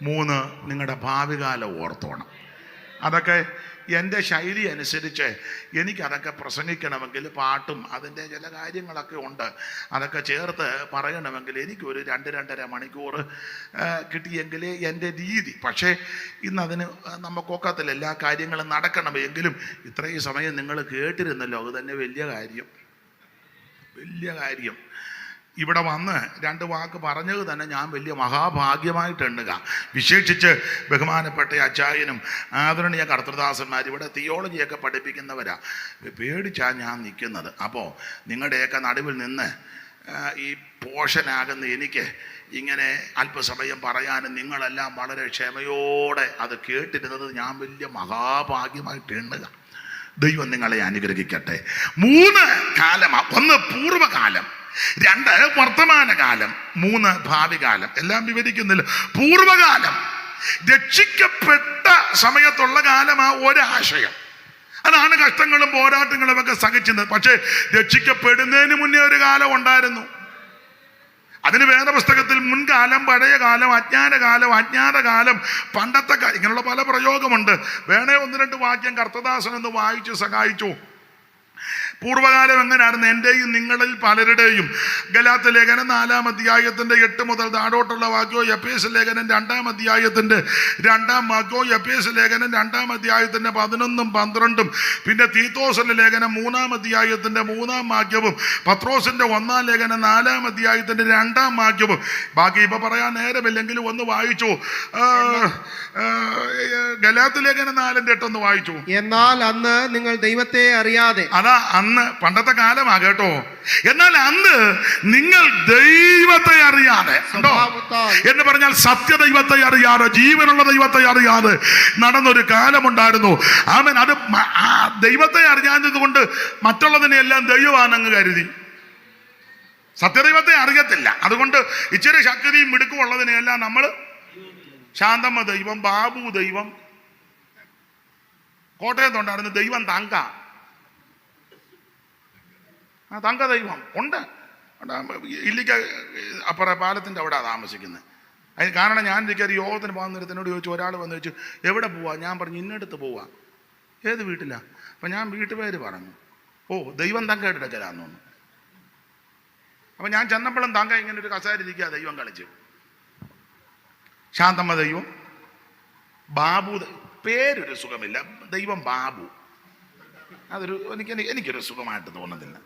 3 നിങ്ങളുടെ ഭാവി കാലം ഓർത്തോണം. അതൊക്കെ എൻ്റെ ശൈലി അനുസരിച്ച് എനിക്കതൊക്കെ പ്രസംഗിക്കണമെങ്കിൽ പാട്ടും അതിൻ്റെ ചില കാര്യങ്ങളൊക്കെ ഉണ്ട്, അതൊക്കെ ചേർത്ത് പറയണമെങ്കിൽ എനിക്കൊരു 2-2.5 മണിക്കൂർ കിട്ടിയെങ്കിൽ എൻ്റെ രീതി. പക്ഷേ ഇന്നതിന് നമുക്കൊക്കത്തില്ല, എല്ലാ കാര്യങ്ങളും നടക്കണമെങ്കിലും ഇത്രയും സമയം നിങ്ങൾ കേട്ടിരുന്നല്ലോ, അത് തന്നെ വലിയ കാര്യം. ഇവിടെ വന്ന് 2 വാക്ക് പറഞ്ഞത് തന്നെ ഞാൻ വലിയ മഹാഭാഗ്യമായിട്ട് എണ്ണുക. വിശേഷിച്ച് ബഹുമാനപ്പെട്ട അച്ചായനും ആദരണീയ കർത്തൃദാസന്മാർ ഇവിടെ തിയോളജിയൊക്കെ പഠിപ്പിക്കുന്നവരാ. പേടിച്ചാ ഞാൻ നിൽക്കുന്നത്. അപ്പോൾ നിങ്ങളുടെയൊക്കെ നടുവിൽ നിന്ന് ഈ പോഷനാകുന്ന എനിക്ക് ഇങ്ങനെ അല്പസമയം പറയാനും നിങ്ങളെല്ലാം വളരെ ക്ഷമയോടെ അത് കേട്ടിരുന്നത് ഞാൻ വലിയ മഹാഭാഗ്യമായിട്ട് എണ്ണുക. ദൈവം നിങ്ങളെ അനുഗ്രഹിക്കട്ടെ. 3 കാലമാണ്. 1 പൂർവ്വകാലം, 2 വർത്തമാനകാലം, 3 ഭാവി കാലം. എല്ലാം വിവരിക്കുന്നില്ല. പൂർവകാലം രക്ഷിക്കപ്പെട്ട സമയത്തുള്ള കാലമാ ഒരാശയം. അതാണ് കഷ്ടങ്ങളും പോരാട്ടങ്ങളും ഒക്കെ സഹിച്ചത്. പക്ഷേ രക്ഷിക്കപ്പെടുന്നതിന് മുന്നേ ഒരു കാലം ഉണ്ടായിരുന്നു. അതിന് വേദപുസ്തകത്തിൽ മുൻകാലം, പഴയ കാലം, അജ്ഞാതകാലം, പണ്ടത്തെ കാലം, ഇങ്ങനെയുള്ള പല പ്രയോഗമുണ്ട്. വേണേ 1-2 വാക്യം കർത്തദാസൻ എന്ന് വായിച്ചു സഹായിച്ചു. പൂർവ്വകാലം എങ്ങനെയായിരുന്നു? എൻ്റെയും നിങ്ങളിൽ പലരുടെയും. ഗലാത്യ ലേഖനം 4-ാം അധ്യായത്തിൻ്റെ 8 മുതൽ താഴോട്ടുള്ള വാക്യവും, എഫേസ്യ ലേഖനം 2-ാം അധ്യായത്തിൻ്റെ 2-ാം വാക്യവും, എഫേസ്യ ലേഖനം 2-ാം അധ്യായത്തിൻ്റെ 11-ഉം 12-ഉം, പിന്നെ തീത്തോസിന്റെ ലേഖനം 3-ാം അധ്യായത്തിൻ്റെ 3-ാം വാക്യവും, പത്രോസിന്റെ 1-ാം ലേഖനം 4-ാം അധ്യായത്തിൻ്റെ 2-ാം വാക്യവും. ബാക്കി ഇപ്പൊ പറയാൻ നേരമില്ലെങ്കിലും ഒന്ന് വായിച്ചു. ഗലാത്യ ലേഖനം 4-ന്റെ 8 ഒന്ന് വായിച്ചു. എന്നാൽ അന്ന് നിങ്ങൾ ദൈവത്തെ അറിയാതെ. അതാ അന്ന്, പണ്ടത്തെ കാലമാ കേട്ടോ. എന്നാൽ അന്ന് നിങ്ങൾ ദൈവത്തെ അറിയാതെ, എന്ന് പറഞ്ഞാൽ സത്യദൈവത്തെ അറിയാതെ, ജീവനുള്ള ദൈവത്തെ അറിയാതെ നടന്നൊരു കാലമുണ്ടായിരുന്നു. ആമേൻ. അത് ദൈവത്തെ അറിയാഞ്ഞത് കൊണ്ട് മറ്റുള്ളതിനെല്ലാം ദൈവമാണെന്ന് കരുതി. സത്യദൈവത്തെ അറിയത്തില്ല. അതുകൊണ്ട് ഇച്ചിരി ശക്തിയും മിടുക്കും ഉള്ളതിനെല്ലാം നമ്മൾ ശാന്തമ്മ ദൈവം, ബാബു ദൈവം, കോട്ടയത്തുണ്ടായിരുന്നു ദൈവം തങ്ക ദൈവം ഉണ്ട്. ഇല്ലിക്ക അപ്പുറ പാലത്തിൻ്റെ അവിടെ താമസിക്കുന്നത്. അതിന് കാരണം ഞാൻ ഒരു യോഗത്തിന് പോകാൻ നേരത്തിനോട് ചോദിച്ചു, ഒരാൾ വന്ന് ചോദിച്ചു എവിടെ പോവാ? ഞാൻ പറഞ്ഞു ഇന്നടുത്ത് പോവാ. ഏത് വീട്ടിലാ? അപ്പം ഞാൻ വീട്ടുപേര് പറഞ്ഞു. ഓ, ദൈവം തങ്കയുടെ എടുക്കലാന്ന് തോന്നുന്നു. അപ്പം ഞാൻ ചെന്നപ്പോഴും തങ്ക ഇങ്ങനെ ഒരു കസേരയിരിക്കുക, ദൈവം കളിച്ചു. ശാന്തമ്മ ദൈവം, ബാബു, പേരൊരു സുഖമില്ല, ദൈവം ബാബു. അതൊരു എനിക്കൊരു സുഖമായിട്ട് തോന്നുന്നില്ല.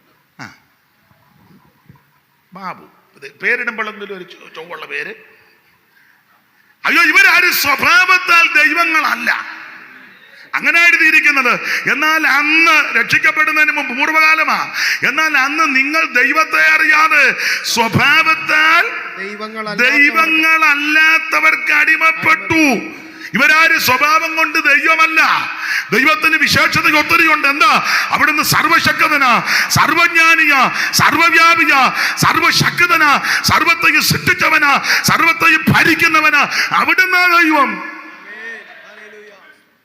ബാബു പേരിടുമ്പോഴെങ്കിലും ഒരു ചൊവ്വുള്ള പേര്. അയ്യോ, ഇവരാരും സ്വഭാവത്താൽ ദൈവങ്ങളല്ല, അങ്ങനെ എഴുതിയിരിക്കുന്നത്. എന്നാൽ അന്ന് രക്ഷിക്കപ്പെടുന്നതിന് മുമ്പ് പൂർവ്വകാലമാ. എന്നാൽ അന്ന് നിങ്ങൾ ദൈവത്തെ അറിയാതെ സ്വഭാവത്താൽ ദൈവങ്ങളല്ലാത്തവർക്ക് അടിമപ്പെട്ടു. ഇവരാര് സ്വഭാവം കൊണ്ട് ദൈവമല്ല. ദൈവത്തിന് വിശേഷത ഒത്തിരിയുണ്ട്. എന്താ? അവിടുന്ന് സർവശക്തന, സർവജ്ഞാനിയ, സർവവ്യാപിയ, സർവശക്തന, സർവത്തെയും സൃഷ്ടിച്ചവന, സർവത്തെയും ഭരിക്കുന്നവന. അവിടുന്ന് ദൈവം.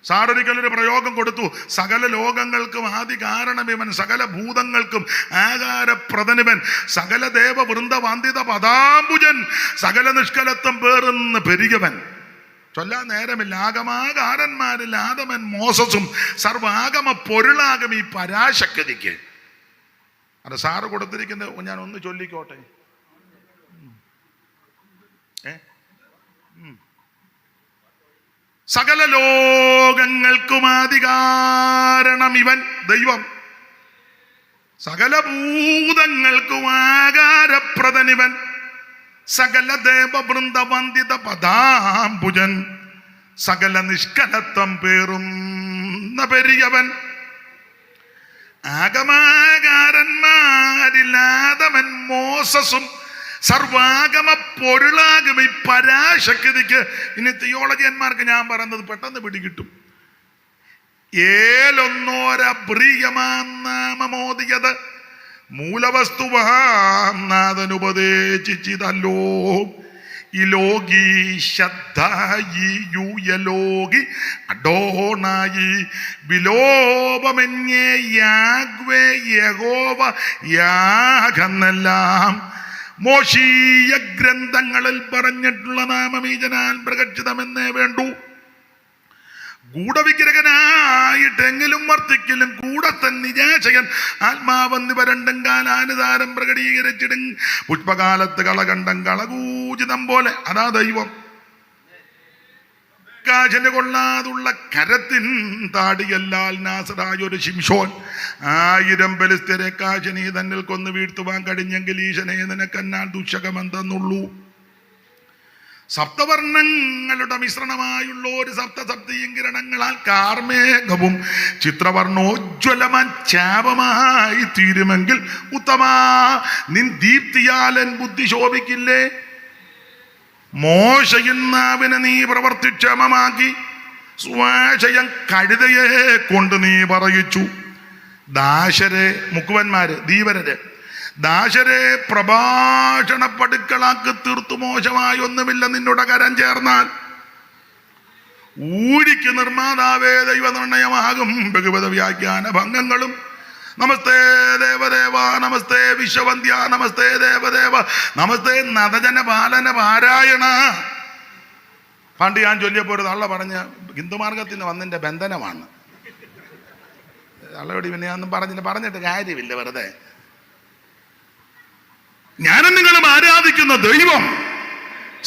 സാറൊരിക്കലൊരു പ്രയോഗം കൊടുത്തു. സകല ലോകങ്ങൾക്കും ആദി കാരണമിവൻ, സകല ഭൂതങ്ങൾക്കും ആകാരപ്രദനിവൻ, സകല ദേവവൃന്ദ വന്ദിത പദാംബുജൻ, സകല നിഷ്കലത്വം പേർന്ന് പെരുകവൻ. ചൊല്ലാൻ നേരമില്ല. ആഗമാകാരന്മാരിൽ ആദമൻ മോസസും സർവാഗമ പൊരുളാകും ഈ പരാശക്തിക്ക്. അത് സാറ് കൊടുത്തിരിക്കുന്നത് ഞാൻ ഒന്ന് ചൊല്ലിക്കോട്ടെ. സകല ലോകങ്ങൾക്കും ആദികാരണം ഇവൻ ദൈവം, സകല ഭൂതങ്ങൾക്കും ആകാരപ്രദനിവൻ, സകല ദേവവൃന്ദ വന്ദിത പദാംബുജൻ, സകല നിഷ്കലത്വം പേറുന്ന പെരിയവൻ, ആഗമാകാരന്മാരില്ലാതവൻ മോസസും സർവാഗമ പൊരുളാകും ഈ പരാശക്തിക്ക്. ഇനി തിയോളജിയന്മാർക്ക് ഞാൻ പറയുന്നത് പെട്ടെന്ന് പിടികിട്ടും. ഏലൊന്നോരപ്രിയമാമോദിയത് മൂലവസ്തുവാം നാഥനുപദേശിച്ചിതല്ലോ. ഇലോകി ശദ്ധായി യൂയലോകി അഡോണായി വിലോപമെന്യേ യാഗ്വേ യഹോവ യാഗെന്നെല്ലാം മോശീയ ഗ്രന്ഥങ്ങളിൽ പറഞ്ഞിട്ടുള്ള നാമം ഈ ജനാൽ പ്രകടിതമെന്നേ വേണ്ടു. ഗൂഢവിഗ്രഹനായിട്ടെങ്കിലും വർത്തിക്കലും കൂടത്തൻ നിജാശയൻ ആത്മാവെന്നിവ രണ്ടും കാലാനുതാരം പ്രകടീകരിച്ചിടും. പുഷ്പകാലത്ത് കളകണ്ഠം കളകൂചിതം പോലെ അതാ ദൈവം. കാശന് കൊള്ളാതുള്ള കരത്തിൻ താടിയല്ലാൽ നാസറായൊരു ശിംശോൻ 1000 ബലിസ്ത്യരെ കാശനി തന്നിൽ കൊന്നു വീഴ്ത്തുവാൻ കഴിഞ്ഞെങ്കിൽ ഈശനെ നിനക്കെന്നാൽ ദുശകമെന്തെന്നുള്ളൂ. സപ്തവർണ്ണങ്ങളുടെ മിശ്രണമായുള്ള ഒരു സപ്തസപ്തിയും കിരണങ്ങളാൽ കാർമേഘവും ചിത്രവർണ്ണോജ്വലമാൻ ചാപമായി തീരുമെങ്കിൽ ഉത്തമാ നിൻ ദീപ്തിയാലൻ ബുദ്ധി ശോഭിക്കില്ലേ. മോശയിന്നാവിനെ നീ പ്രവർത്തിക്ഷമമാക്കി സ്വാശയം കഴുതയെ കൊണ്ട് നീ പറയിച്ചു. ദാശരെ മുക്കുവന്മാര് ധീവരര് ദാശരെ പ്രഭാഷണപ്പടുക്കളാക്കി തീർത്തു. മോശമായി ഒന്നുമില്ല നിന്നോട് കരം ചേർന്നാൽ. ഊഴിക്ക് നിർമ്മാതാവേ ദൈവനിർണയമാകും ബഹുവിധ വ്യാഖ്യാന ഭംഗങ്ങളും. നമസ്തേ ദേവദേവ നമസ്തേ വിശ്വവന്ധ്യ നമസ്തേ ദേവദേവ നമസ്തേ നദജന പാലന പാരായണ. പണ്ട് ഞാൻ ചൊല്ലിയപ്പോൾ ഒരു തള്ള പറഞ്ഞ ഹിന്ദുമാർഗത്തിന് വന്നിൻ്റെ ബന്ധനമാണ്. തള്ളയോട് പിന്നെ ഒന്നും പറഞ്ഞിട്ട് കാര്യമില്ല വെറുതെ. ഞാനും നിങ്ങളും ആരാധിക്കുന്ന ദൈവം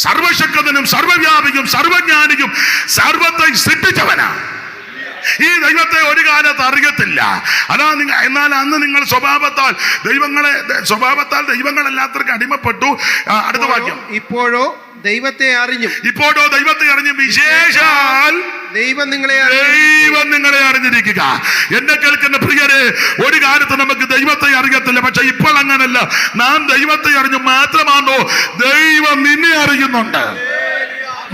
സർവശക്തനും സർവവ്യാപിക്കും സർവജ്ഞാനിക്കും സർവത്തെ സൃഷ്ടിച്ചവനാ. ഈ ദൈവത്തെ ഒരു കാലത്ത് അറിയത്തില്ല. അതാ എന്നാൽ അന്ന് നിങ്ങൾ സ്വഭാവത്താൽ ദൈവങ്ങളല്ലാത്തവർക്ക് അടിമപ്പെട്ടു. അടുത്ത വാക്യം. ഇപ്പോഴോ ദൈവത്തെ അറിഞ്ഞും വിശേഷാൽ ദൈവം നിങ്ങളെ അറിഞ്ഞിരിക്കുക. എന്നെ കേൾക്കുന്ന പ്രിയരെ, ഒരു കാലത്ത് നമുക്ക് ദൈവത്തെ അറിയത്തില്ല. പക്ഷെ ഇപ്പോൾ അങ്ങനല്ല. നാം ദൈവത്തെ അറിഞ്ഞു മാത്രമാണോ ദൈവം നിന്നെ അറിയുന്നുണ്ട്.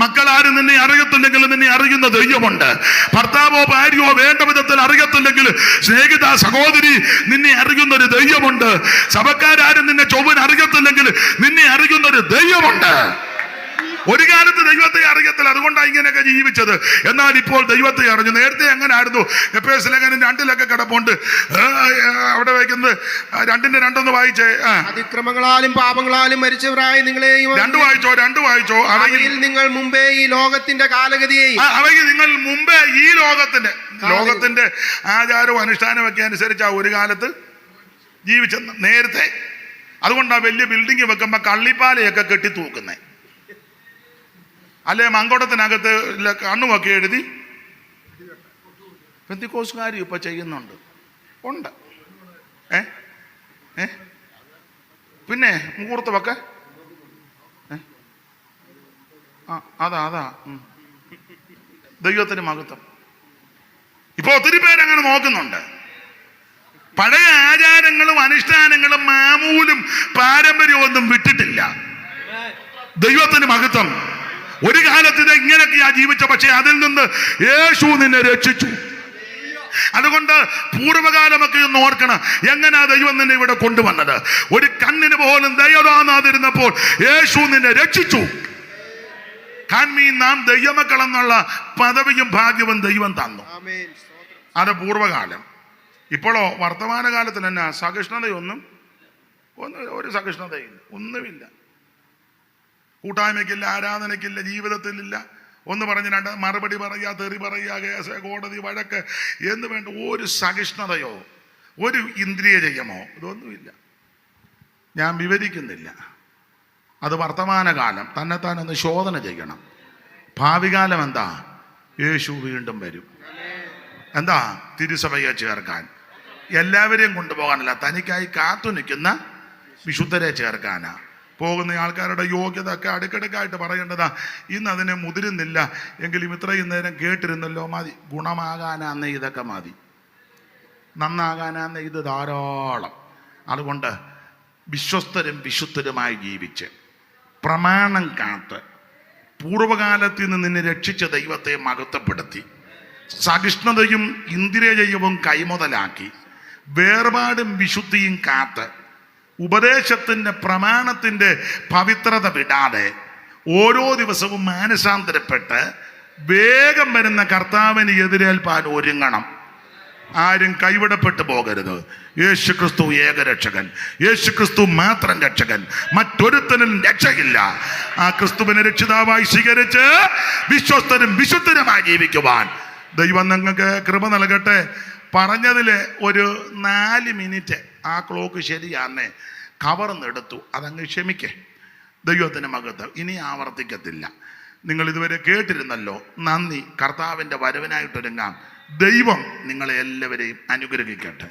മക്കളാരും നിന്നെ അറിയത്തില്ലെങ്കിൽ നിന്നെ അറിയുന്ന ദൈവമുണ്ട്. ഭർത്താവോ ഭാര്യയോ വേണ്ട വിധത്തിൽ അറിയത്തില്ലെങ്കിൽ സ്നേഹിത സഹോദരി നിന്നെ അറിയുന്നൊരു ദൈവമുണ്ട്. സഭക്കാരും നിന്നെ ചൊവ്വൻ അറിയത്തില്ലെങ്കിൽ നിന്നെ അറിയുന്നൊരു ദൈവമുണ്ട്. ഒരു കാലത്ത് ദൈവത്തെ അറിയത്തില്ല, അതുകൊണ്ടാണ് ഇങ്ങനെയൊക്കെ ജീവിച്ചത്. എന്നാൽ ഇപ്പോൾ ദൈവത്തെ അറിഞ്ഞു. നേരത്തെ എങ്ങനെ ആയിരുന്നു? എഫേസ്യ ലേഖനം 2 കിടപ്പുണ്ട്. അവിടെ വയ്ക്കുന്നത് 2:2 വായിച്ചേ. അതിക്രമങ്ങളാലും പാപങ്ങളാലും മരിച്ചവരായി നിങ്ങളെ 2 വായിച്ചോ. അവയിൽ നിങ്ങൾ മുമ്പേ ഈ ലോകത്തിന്റെ കാലഗതിയെയും നിങ്ങൾ മുമ്പേ ഈ ലോകത്തിന്റെ ആചാരവും അനുഷ്ഠാനവും ഒക്കെ അനുസരിച്ച് ഒരു കാലത്ത് ജീവിച്ചെന്ന് നേരത്തെ. അതുകൊണ്ടാണ് വലിയ ബിൽഡിംഗ് വെക്കുമ്പോ കള്ളിപ്പാലയൊക്കെ കെട്ടി തൂക്കുന്നേ. അല്ലെ മങ്കോടത്തിനകത്ത് കണ്ണുമൊക്കെ എഴുതി. പെന്തിക്കോസ്കാരും ഇപ്പൊ ചെയ്യുന്നുണ്ട്. പിന്നെ മുഹൂർത്തമൊക്കെ അതാ ദൈവത്തിന് മഹത്വം. ഇപ്പൊ ഒത്തിരി പേരങ്ങനെ നോക്കുന്നുണ്ട്. പഴയ ആചാരങ്ങളും അനുഷ്ഠാനങ്ങളും മാമൂലും പാരമ്പര്യവും ഒന്നും വിട്ടിട്ടില്ല. ദൈവത്തിന് മഹത്വം. ഒരു കാലത്ത് ഇത് ഇങ്ങനെയൊക്കെയാ ജീവിച്ച, പക്ഷെ അതിൽ നിന്ന് യേശു നിന്നെ രക്ഷിച്ചു. അതുകൊണ്ട് പൂർവ്വകാലമൊക്കെ ഒന്ന് ഓർക്കണം. എങ്ങനെയാ ദൈവം നിന്നെ ഇവിടെ കൊണ്ടുവന്നത്. ഒരു കണ്ണിന് പോലും ദൈവതാതിരുന്നപ്പോൾ യേശു നിന്നെ രക്ഷിച്ചു. നാം ദൈവമക്കളെന്നുള്ള പദവിയും ഭാഗ്യവും ദൈവം തന്നു. അത് പൂർവ്വകാലം. ഇപ്പോഴോ വർത്തമാനകാലത്തിന് തന്നെ സഹിഷ്ണുതയൊന്നും ഒരു സഹിഷ്ണുതയില്ല, ഒന്നുമില്ല. കൂട്ടായ്മയ്ക്കില്ല, ആരാധനയ്ക്കില്ല, ജീവിതത്തിലില്ല. ഒന്ന് പറഞ്ഞ് മറുപടി പറയുക, തെറി പറയുക, കേസ്, കോടതി, വഴക്ക് എന്ന് വേണ്ട ഒരു സഹിഷ്ണുതയോ ഒരു ഇന്ദ്രിയ ജയമോ ഇതൊന്നുമില്ല. ഞാൻ വിവരിക്കുന്നില്ല. അത് വർത്തമാനകാലം. തന്നെത്താനൊന്ന് ശോധന ചെയ്യണം. ഭാവികാലം എന്താ? യേശു വീണ്ടും വരും. എന്താ? തിരുസഭയെ ചേർക്കാൻ, എല്ലാവരെയും കൊണ്ടുപോകാനല്ല, തനിക്കായി കാത്തു നിൽക്കുന്ന വിശുദ്ധരെ ചേർക്കാനാ. പോകുന്ന ആൾക്കാരുടെ യോഗ്യത ഒക്കെ അടുക്കടുക്കായിട്ട് പറയേണ്ടതാ. ഇന്ന് അതിനെ മുതിരുന്നില്ല എങ്കിലും ഇത്രയും നേരം കേട്ടിരുന്നല്ലോ, മതി. ഗുണമാകാനാന്ന് ഇതൊക്കെ മതി, നന്നാകാനാന്ന് ഇത് ധാരാളം. അതുകൊണ്ട് വിശ്വസ്തരും വിശുദ്ധരുമായി ജീവിച്ച് പ്രമാണം കാത്ത് പൂർവകാലത്തിൽ നിന്ന് നിന്നെ രക്ഷിച്ച ദൈവത്തെ മഹത്വപ്പെടുത്തി സഹിഷ്ണുതയും ഇന്ദ്രിയജയവും കൈമുതലാക്കി വേർപാടും വിശുദ്ധിയും കാത്ത് ഉപദേശത്തിൻ്റെ പ്രമാണത്തിൻ്റെ പവിത്രത വിടാതെ ഓരോ ദിവസവും മാനസാന്തരപ്പെട്ട് വേഗം വരുന്ന കർത്താവിന് എതിരേൽപ്പാൻ ഒരുങ്ങണം. ആരും കൈവിടപ്പെട്ടു പോകരുത്. യേശുക്രിസ്തു ഏകരക്ഷകൻ, യേശുക്രിസ്തു മാത്രം രക്ഷകൻ, മറ്റൊരുത്തനും രക്ഷയില്ല. ആ ക്രിസ്തുവിനെ രക്ഷിതാവായി സ്വീകരിച്ച് വിശ്വസ്തരും വിശുദ്ധരുമായി ജീവിക്കുവാൻ ദൈവം നിങ്ങൾക്ക് കൃപ നൽകട്ടെ. പറഞ്ഞതിൽ ഒരു 4 മിനിറ്റ് ആ ക്ലോക്ക് ശരിയാന്നേ കവർന്നെടുത്തു, അതങ്ങ് ക്ഷമിക്കേ. ദൈവത്തിന് മഹത്വം. ഇനി ആവർത്തിക്കത്തില്ല. നിങ്ങൾ ഇതുവരെ കേട്ടിരുന്നല്ലോ. നന്ദി. കർത്താവിൻ്റെ വരവിനായിട്ടൊരുങ്ങാം. ദൈവം നിങ്ങളെ എല്ലാവരെയും അനുഗ്രഹിക്കട്ടെ.